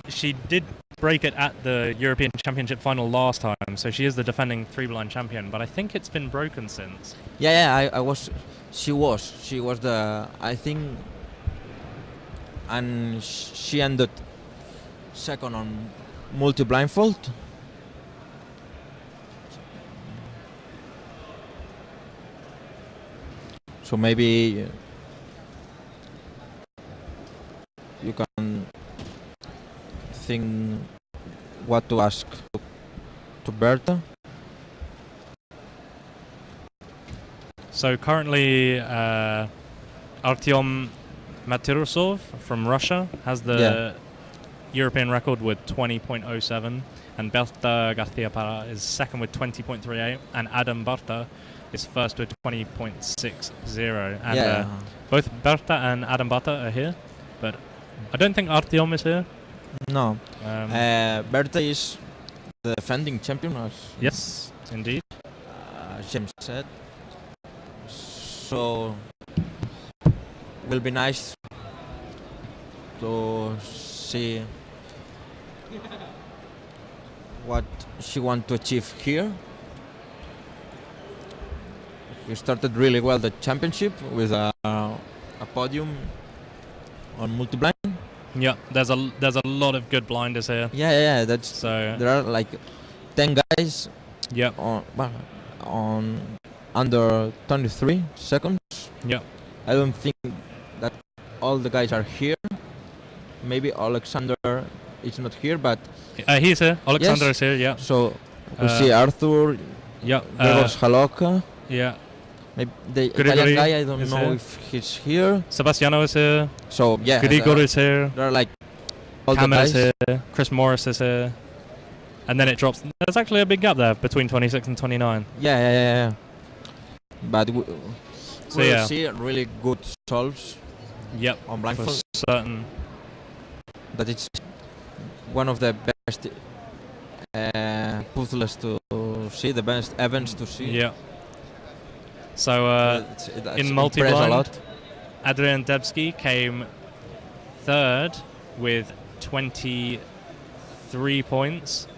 She did break it at the European Championship final last time, so she is the defending three-blind champion, but I think it's been broken since. She was the, I think, and she ended second on multi-blindfold. So maybe you can think what to ask to Berta. So currently, Artyom Maturusov from Russia has the European record with 20.07, and Berta Garcia Para is second with 20.38, and Adam Barta is first with 20.60. And both Berta and Adam Barta are here, but I don't think Artyom is here. No. Berta is the defending champion, as yes, indeed. James said. So will be nice to see what she wants to achieve here. He started really well the championship with a podium on multi-blind. Yeah, there's a lot of good blinders here. Yeah. That's so. There are like 10 guys. Yeah. On under 23 seconds. Yeah. I don't think that all the guys are here. Maybe Alexander is not here, but he's here. Alexander is here. Yeah. So we see Arthur. Yeah. Gregor Haloka. Yeah. Maybe the Grigori Italian guy. I don't know here. if he's here. Sebastiano is here. So yeah. Grigor is here. There are like all Cameron the guys. is here. Chris Morris is here. And then it drops. There's actually a big gap there between 26 and 29. Yeah. But we'll see really good solves. Yep. On blindfold. For certain. That it's one of the best puzzles to see, the best events to see. Yeah. So in multi-blind, Adrian Debski came third with 23 points,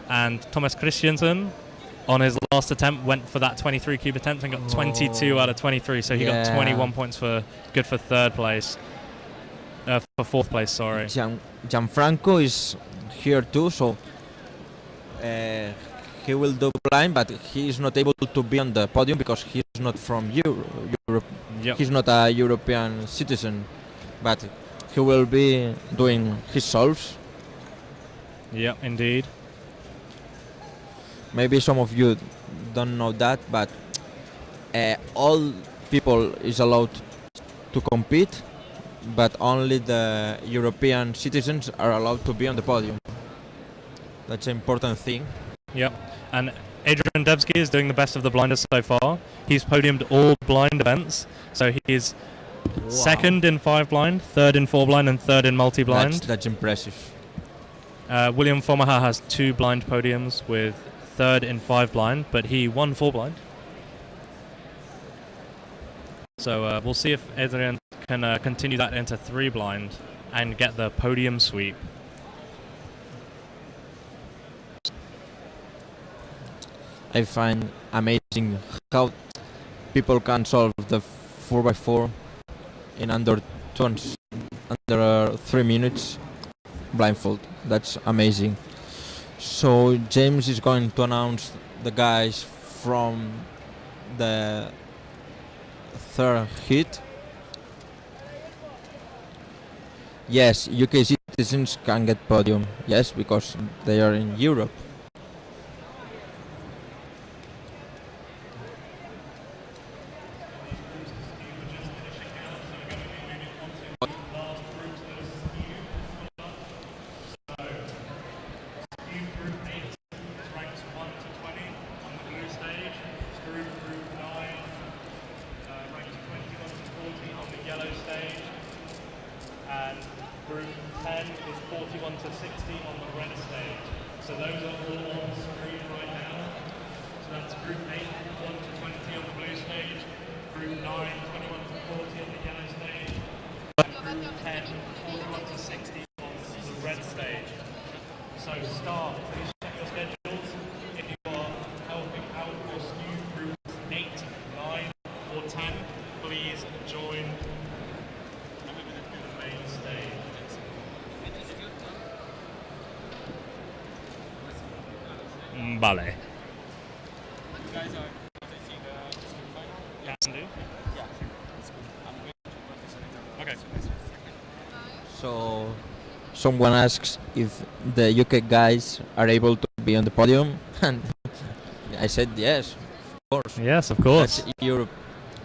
and Thomas Christiansen on his last attempt went for that 23 cube attempt and got 22 out of 23, so he got 21 points for third place. For fourth place, sorry. Gianfranco is here too, so he will do blind, but he is not able to be on the podium because he is not from Europe. Yep. He's not a European citizen, but he will be doing his solves. Yeah, indeed. Maybe some of you don't know that, but all people is allowed to compete, but only the European citizens are allowed to be on the podium. That's an important thing. Yep. And Adrian Debski is doing the best of the blinders so far. He's podiumed all blind events, so he's second in 5 blind, third in 4 blind, and third in multi-blind. That's impressive. William Fomaha has 2 blind podiums with third in 5 blind, but he won 4 blind. So we'll see if Adrian can continue that into 3 blind and get the podium sweep. I find amazing how people can solve the 4x4 in under 3 minutes blindfold. That's amazing. So James is going to announce the guys from the third heat. Yes, UK citizens can get podium. Yes, because they are in Europe. Vale. You guys are taking the final? Can do. Yeah. So, someone asks if the UK guys are able to be on the podium, and I said yes, of course. Yes, of course. That's Europe.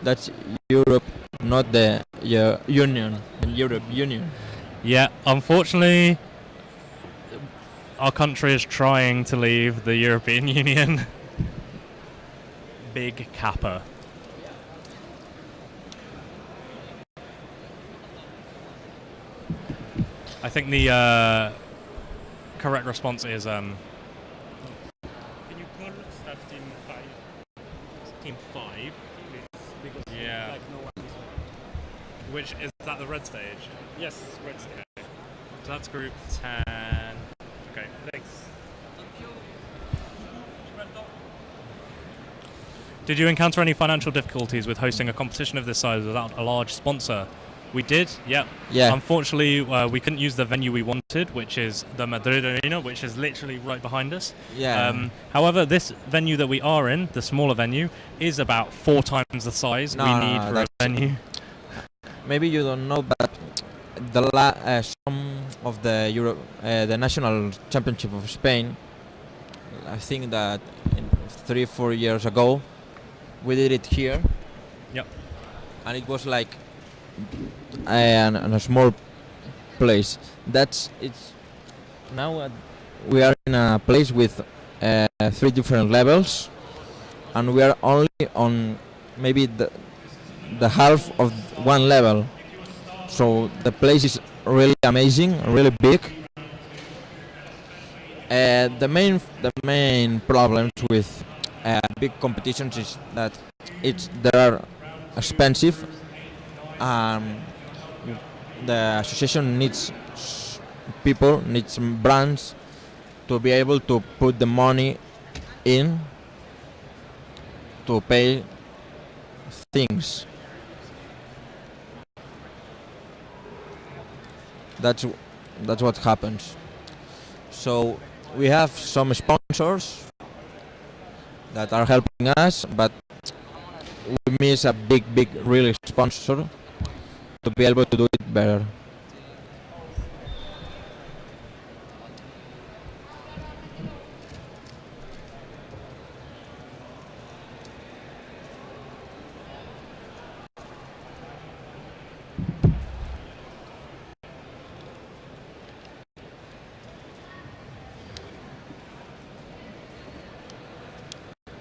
That's Europe, not the Union. The Europe Union. Yeah, unfortunately, our country is trying to leave the European Union. Big Kappa. I think the correct response is. Can you call staff team 5? Team 5? Because yeah. Like no one is. Which is that the red stage? Yes, red stage. Okay. So that's group 10. Okay, thanks. Did you encounter any financial difficulties with hosting a competition of this size without a large sponsor? We did, yeah. Unfortunately, we couldn't use the venue we wanted, which is the Madrid Arena, which is literally right behind us. Yeah. However, this venue that we are in, the smaller venue, is about 4 times the size we need for a venue. Maybe you don't know, but some of the national championship of Spain, I think that 3-4 years ago, we did it here. Yep. And it was like in a small place. It's now we are in a place with 3 different levels, and we are only on maybe the half of one level. So the place is really amazing, really big. The main problems with big competitions is that they are expensive. The association needs brands to be able to put the money in to pay things. That's what happens. So we have some sponsors that are helping us, but we miss a big really sponsor to be able to do it better.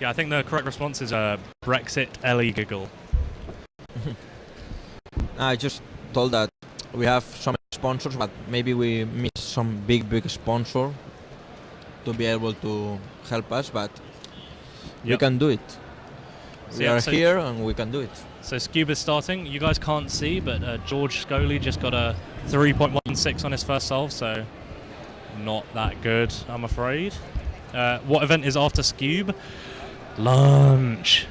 Yeah, I think the correct response is Brexit illegal. I just told that we have some sponsors, but maybe we miss some big sponsor to be able to help us, but we can do it. We are here and we can do it. So Scuba's starting. You guys can't see, but George Scully just got a 3.16 on his first solve, so not that good, I'm afraid. What event is after Scube? Lunch.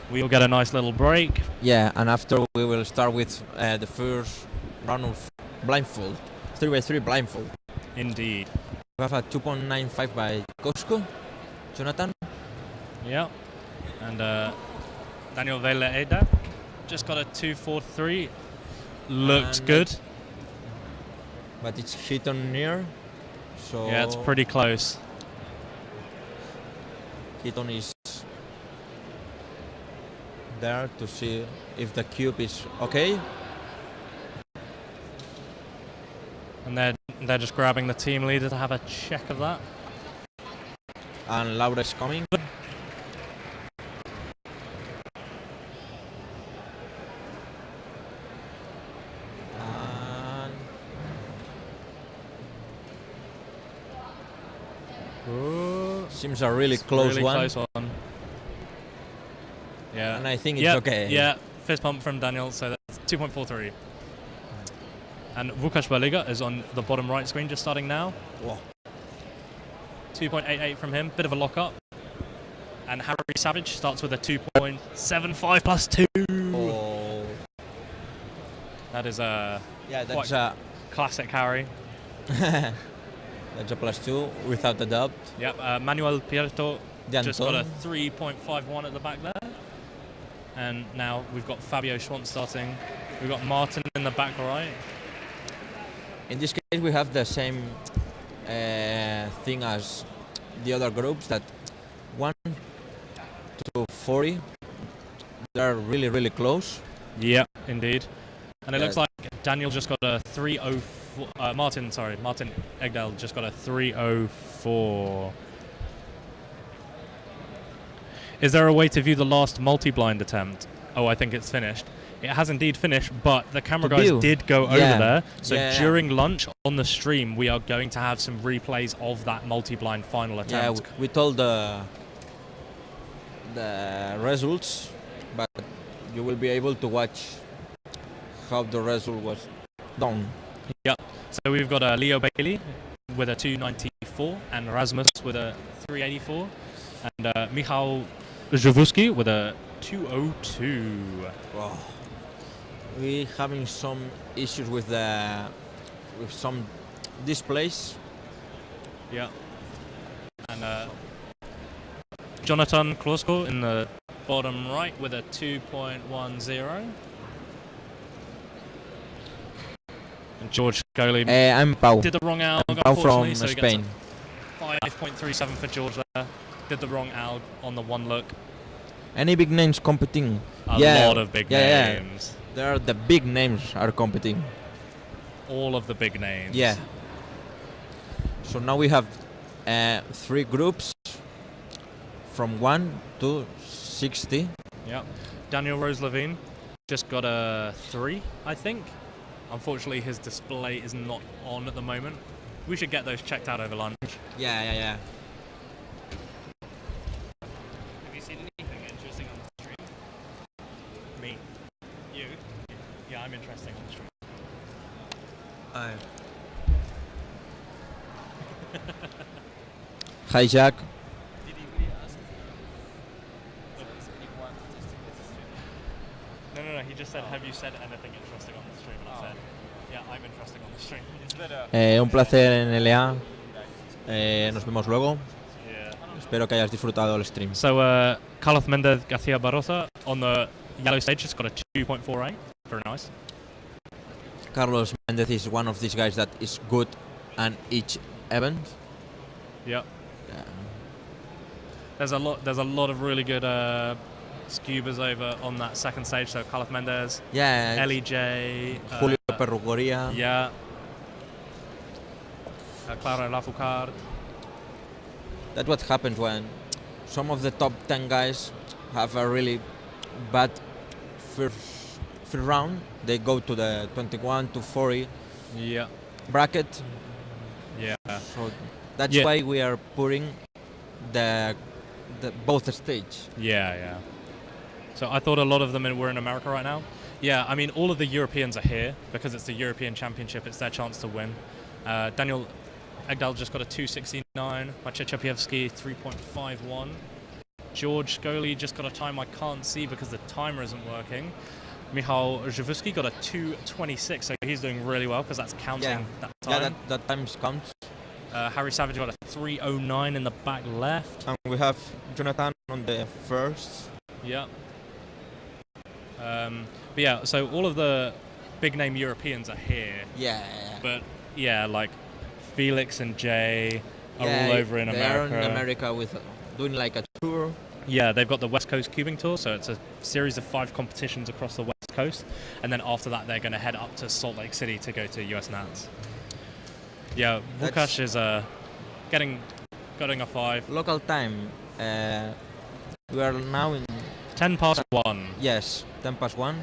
We will get a nice little break. Yeah, and after we will start with the first round of blindfold. 3x3 blindfold. Indeed. We have a 2.95 by Costco. Jonathan? Yeah. And Daniel Velaeda just got a 2.43. Looks good. But it's hit on near. So yeah, it's pretty close. Keaton is there to see if the cube is okay. And they're just grabbing the team leader to have a check of that. And Laura is coming. Seems a really close one. Yeah. And I think it's okay. Yeah, fist pump from Daniel, so that's 2.43. And Vukash Baliga is on the bottom right screen, just starting now. Whoa. 2.88 from him, bit of a lock-up. And Harry Savage starts with a 2.75 plus 2. Oh. That is a that's a classic Harry. That's a plus 2 without a doubt. Yep, Manuel Pierto just got a 3.51 at the back there. And now we've got Fabio Schwantz starting. We've got Martin in the back right. In this case, we have the same thing as the other groups, that 1 to 40, they're really, really close. Yeah, indeed. And it Yeah. looks like Daniel just got a 304. Martin Egdal just got a 304. Is there a way to view the last multi-blind attempt? Oh, I think it's finished. It has indeed finished, but the camera guys did go over there. So during lunch on the stream, we are going to have some replays of that multi-blind final attempt. Yeah, we told the results, but you will be able to watch how the result was done. Yeah. So we've got Leo Bailey with a 294 and Rasmus with a 384 and Michał Żywuski with a 202. Wow. We having some issues with some displays. Yeah. And Jonathan Klosko in the bottom right with a 2.10. And George Scully I'm Pau. did the wrong alg, I'm Pau from unfortunately, so Spain. 5.37 for George there. Did the wrong alg on the one look. Any big names competing? A lot of big names. There are the big names are competing. All of the big names. Yeah. So now we have 3 groups from 1 to 60. Yeah. Daniel Rose-Levine just got a 3, I think. Unfortunately, his display is not on at the moment. We should get those checked out over lunch. Yeah. Have you seen anything interesting on the stream? Me. You? Yeah, I'm interesting on the stream. Hi, Jack. Did he really ask if anyone testing his stream? No. He just said, have you said anything interesting on the stream? And I said, yeah, I'm interesting on the stream. Un placer en LA. Nos vemos luego. Yeah. Espero que hayas disfrutado el stream. So, Carlos Mendez Garcia Barrosa on the yellow stage has got a 2.48. Very nice. Carlos Mendez is one of these guys that is good at each event. Yep. There's a lot of really good scubas over on that second stage. So Carlos Mendez, Yeah. LEJ, Julio Perrugoria. yeah, Clara Lafourcade. That's what happens when some of the top 10 guys have a really bad first round. They go to the 21 to 40 Yeah. bracket. Yeah. So that's why we are putting the both stage. Yeah. So I thought a lot of them were in America right now. Yeah, I mean, all of the Europeans are here because it's the European Championship. It's their chance to win. Daniel Egdal just got a 269. Maciej Czepiewski 3.51. George Scully just got a time I can't see because the timer isn't working. Michał Żywuski got a 226, so he's doing really well because that's counting that time. Yeah, that time counts. Harry Savage got a 309 in the back left. And we have Jonathan on the first. Yeah. But yeah, so all of the big name Europeans are here. Yeah. But yeah, like Felix and Jay are all over in America. They are in America with doing like a tour. Yeah, they've got the West Coast Cubing Tour, so it's a series of 5 competitions across the West Coast, and then after that they're going to head up to Salt Lake City to go to US Nats. Yeah, Vukash is getting a 5. Local time. We are now in 10 past 1. Yes, 10 past 1.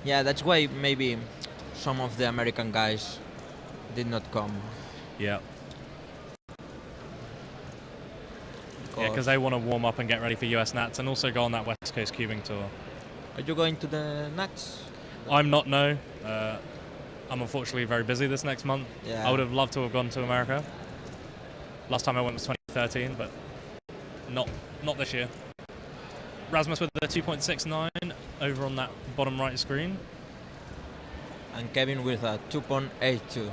Yeah, that's why maybe some of the American guys did not come. Yeah. Yeah, because they want to warm up and get ready for US Nats and also go on that West Coast Cubing Tour. Are you going to the Nats? I'm not, no. I'm unfortunately very busy this next month. Yeah. I would have loved to have gone to America. Last time I went was 2013, but not this year. Rasmus with the 2.69 over on that bottom right screen. And Kevin with a 2.82.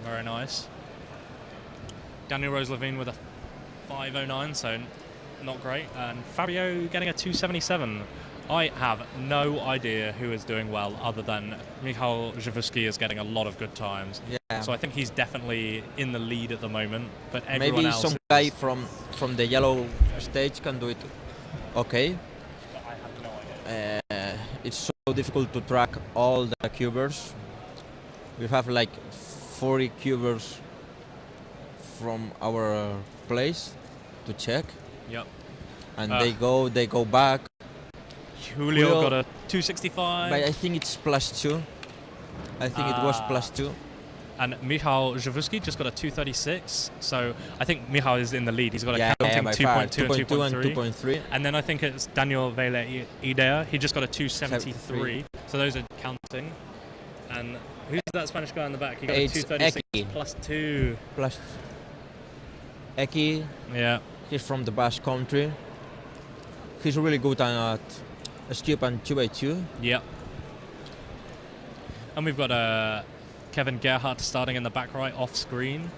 Very nice. Daniel Rose-Levine with a 5.09, so not great. And Fabio getting a 277. I have no idea who is doing well other than Michał Żywuski is getting a lot of good times. Yeah. So I think he's definitely in the lead at the moment. But everyone Maybe else some guy from the yellow stage can do it okay. I have no idea. It's so difficult to track all the cubers. We have like 40 cubers from our place to check. Yep. And they go back. Julio got a 265. But I think it's +2. I think it was +2. And Michał Żywuski just got a 236. So I think Michał is in the lead. He's got a counting 2.2 and 2.3. And then I think it's Daniel Vele Idea. He just got a 273. So those are counting. And who's that Spanish guy in the back? He got a 236 +2. Plus Eki. Yeah. He's from the Basque country. He's really good at scoop and 2x2. Yep. And we've got Kevin Gerhardt starting in the back right off screen.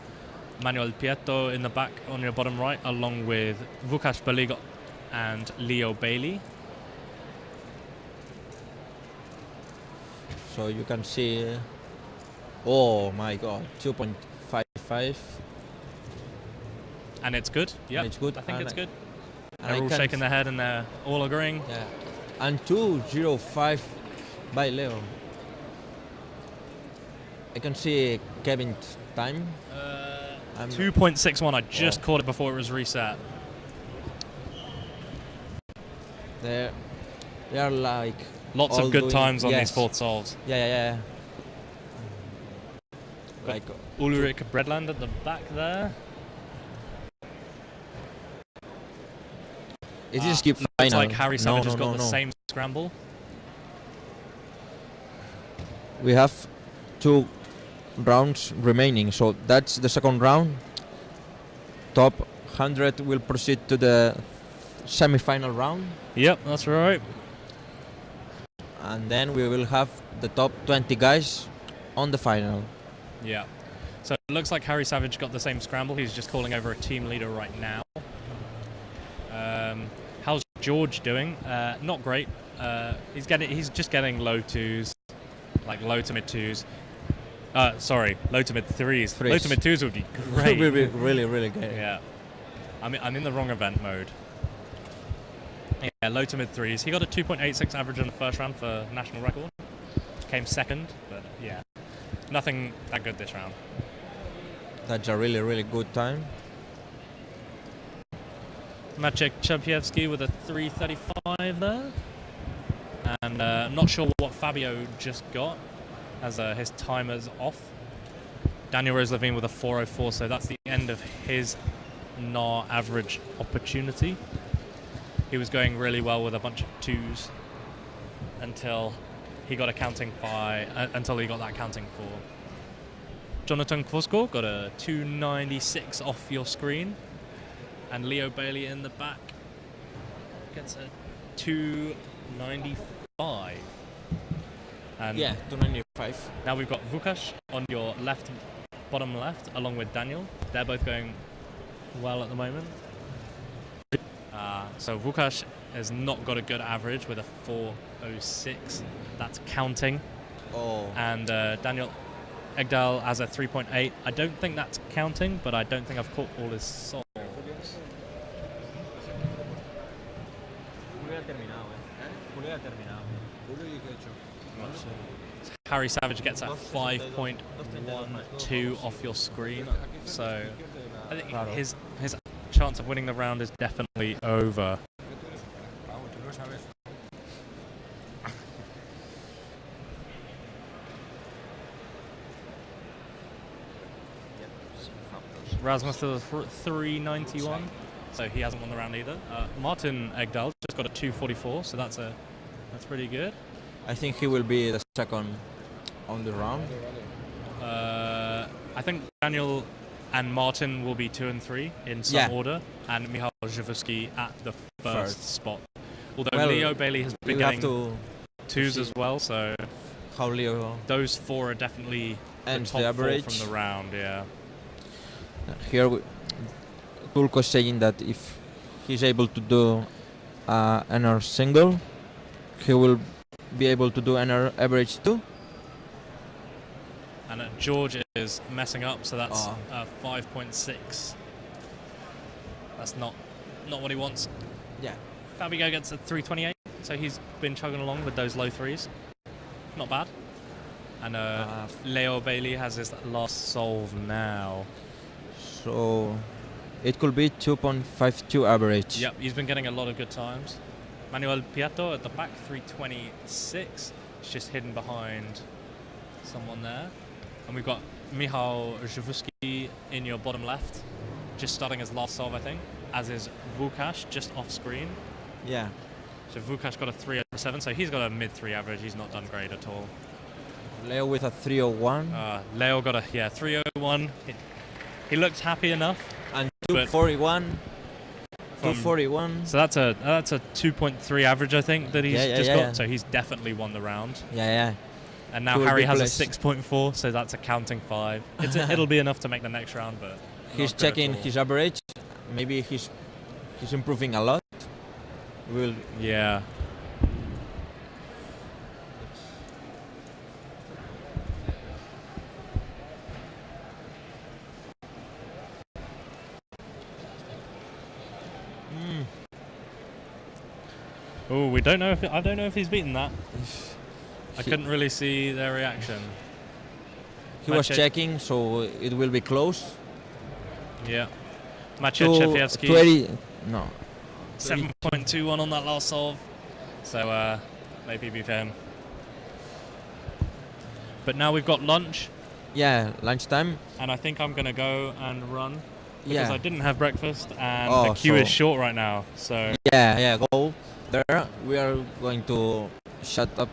Manuel Pietro in the back on your bottom right, along with Vukash Baligot and Leo Bailey. So you can see, oh my god, 2.55. And it's good. Yeah, it's good. I think it's good. And They're all shaking their head and they're all agreeing. Yeah. And 2.05 by Leo. I can see Kevin's time. 2.61. I just caught it before it was reset. They are like lots of good times on these fourth solves. Yeah. Like Ulrich Bredland at the back there. Is this skip final? Looks like Harry Savage has got the same scramble. We have 2 rounds remaining, so that's the second round. Top 100 will proceed to the semi-final round. Yep, that's right. And then we will have the top 20 guys on the final. Yeah. So it looks like Harry Savage got the same scramble. He's just calling over a team leader right now. How's George doing? Not great. He's just getting low 2s, like low to mid 2s. Sorry, low to mid 3s. Low to mid 2s would be great. really good. Yeah. I'm in the wrong event mode. Yeah, low to mid 3s. He got a 2.86 average in the first round for national record. Came second, but yeah, nothing that good this round. That's a really good time. Maciek Czerpiewski with a 335 there. And I'm not sure what Fabio just got, as his timer's off. Daniel Rose-Levine with a 404, so that's the end of his NAR average opportunity. He was going really well with a bunch of 2s until he got that counting 4. Jonathan Kwosko got a 296 off your screen. And Leo Bailey in the back gets a 295. And yeah, 295. Now we've got Vukash on your left, bottom left, along with Daniel. They're both going well at the moment. So Vukash has not got a good average with a 406. That's counting. Oh. And Daniel Egdal has a 3.8. I don't think that's counting, but I don't think I've caught all his solves. Harry Savage gets at 5.12 off your screen, so I think his chance of winning the round is definitely over. Rasmus to 391, so he hasn't won the round either. Martin Egdal just got a 244, so that's pretty good. I think he will be the second on the round. I think Daniel and Martin will be 2 and 3 in some order, and Michał Żywuski at the first spot. Although Leo Bailey has been getting 2s as well, so how Leo those 4 are definitely the top the average 4 from the round. Yeah. Here, Tulko is saying that if he's able to do an single, he will be able to do an average too. And George is messing up, so that's 5.6. That's not what he wants. Yeah. Fabio gets a 328, so he's been chugging along with those low threes. Not bad. And Leo Bailey has his last solve now. So it could be 2.52 average. Yep, he's been getting a lot of good times. Manuel Piatto at the back, 326. It's just hidden behind someone there. And we've got Michał Żywuski in your bottom left, just starting his last solve, I think, as is Vukash, just off screen. Yeah. So Vukash got a 307, so he's got a mid-3 average. He's not done great at all. Leo with a 301. Leo got a 301. He looks happy enough. And 241. 241. So that's a 2.3 average, I think, that he's just got. So he's definitely won the round. Yeah. And now Harry has a 6.4, so that's a counting 5. It'll be enough to make the next round, but he's checking his average. Maybe he's improving a lot. Yeah. Oh, I don't know if he's beaten that. I couldn't really see their reaction. He was checking, so it will be close. Yeah. Maciej Czepiewski. 7.21 on that last solve. So maybe be for him. But now we've got lunch. Yeah, lunchtime. And I think I'm going to go and run. Because I didn't have breakfast and the queue is short right now. So Yeah, go there. We are going to shut up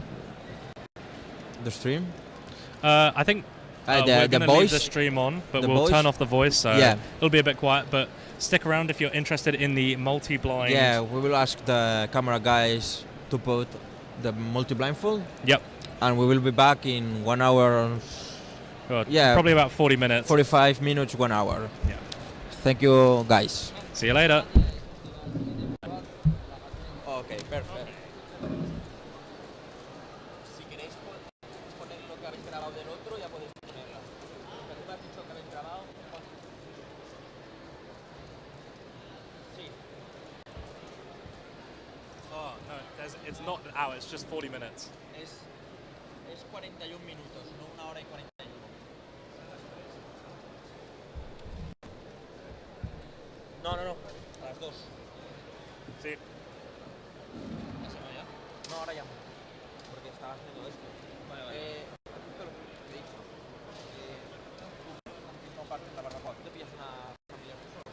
the stream. I think we're going to leave the stream on, but we'll turn off the voice, so it'll be a bit quiet. But stick around if you're interested in the multi-blind. Yeah, we will ask the camera guys to put the multi-blindfold. Yep. And we will be back in 1 hour. God, probably about 40 minutes. 45 minutes, 1 hour. Yeah. Thank you, guys. See you later. Okay, perfect. Oh, no, it's not an hour, it's just 40 minutes. Es 41 minutos, no 1 hora y 41. No, a las 2. Sí. ¿Ya se va ya? No, ahora ya. Porque estaba haciendo esto. Vale. Esto lo que he dicho. No partes la barbacoa. Tú te pillas una familia tú solo.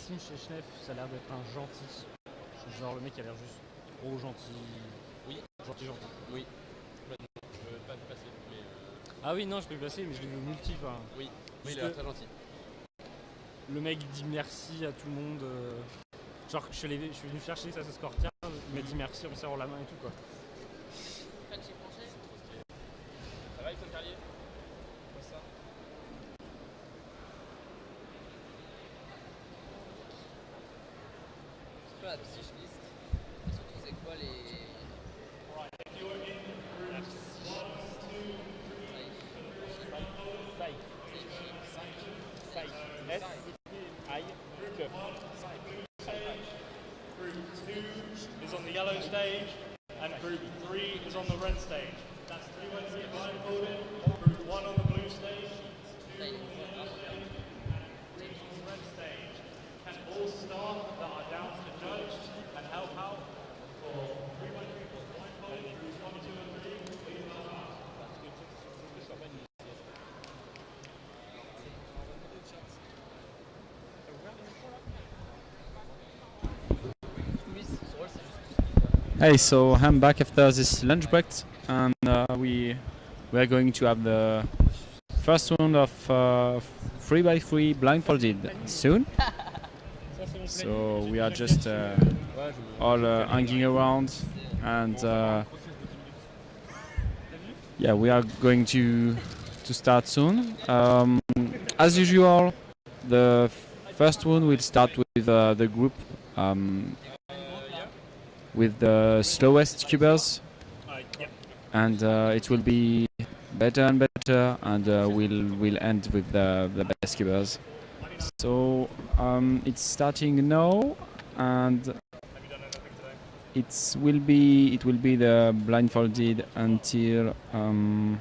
Maxime Chechnev, ça a l'air d'être un gentil. Genre le mec qui a l'air juste trop gentil. Oui. Gentil. Oui. Je veux pas te passer, mais. Ah oui, non, je peux le passer, mais je l'ai vu multi. Oui, mais il est très gentil. Le mec dit merci à tout le monde. Genre, je suis venu chercher ça, ce score tiens, il m'a dit merci, on serre la main et tout quoi. Ça va, Yves Carlier? Quoi ça? C'est quoi la psychlist? Et surtout, c'est quoi les. Group 2 is on the yellow stage, and Group 3 is on the red stage. That's 3 ways to get blindfolded. Group 1 on the blue stage, 2 on the red stage. Can all staff that are down to judge and help out for 3 people blindfolded, groups 1, 2, and 3, please help out. Hey, so I'm back after this lunch break, and we are going to have the first round of 3x3 blindfolded soon. So we are just all hanging around, and yeah, we are going to start soon. As usual, the first one will start with the group. With the slowest cubers, and it will be better and better, and we'll end with the best cubers. So it's starting now, and it will be the blindfolded until I'm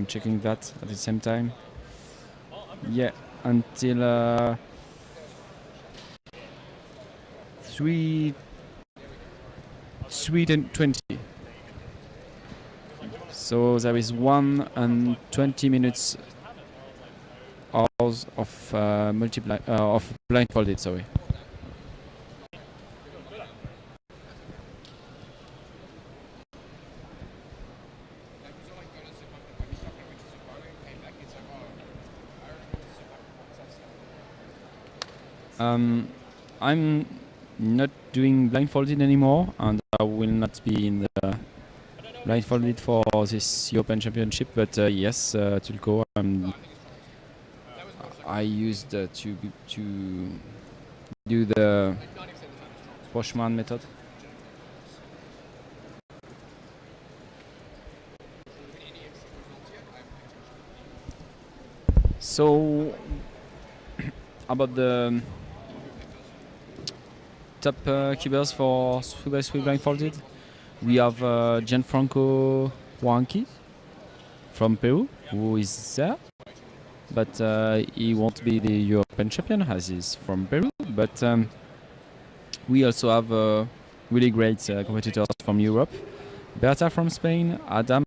checking that at the same time. Yeah, until 3:20. So there is 1 and 20 minutes hours of of blindfolded. Sorry. I'm not doing blindfolded anymore, and I will not be in the blindfolded for this European Championship. But yes, Tulko, I used to do the Boschmann method. So about the top cubers for 3x3 blindfolded, we have Gianfranco Huanqui from Peru, who is there, but he won't be the European champion as he's from Peru. But we also have really great competitors from Europe. Berta from Spain, Adam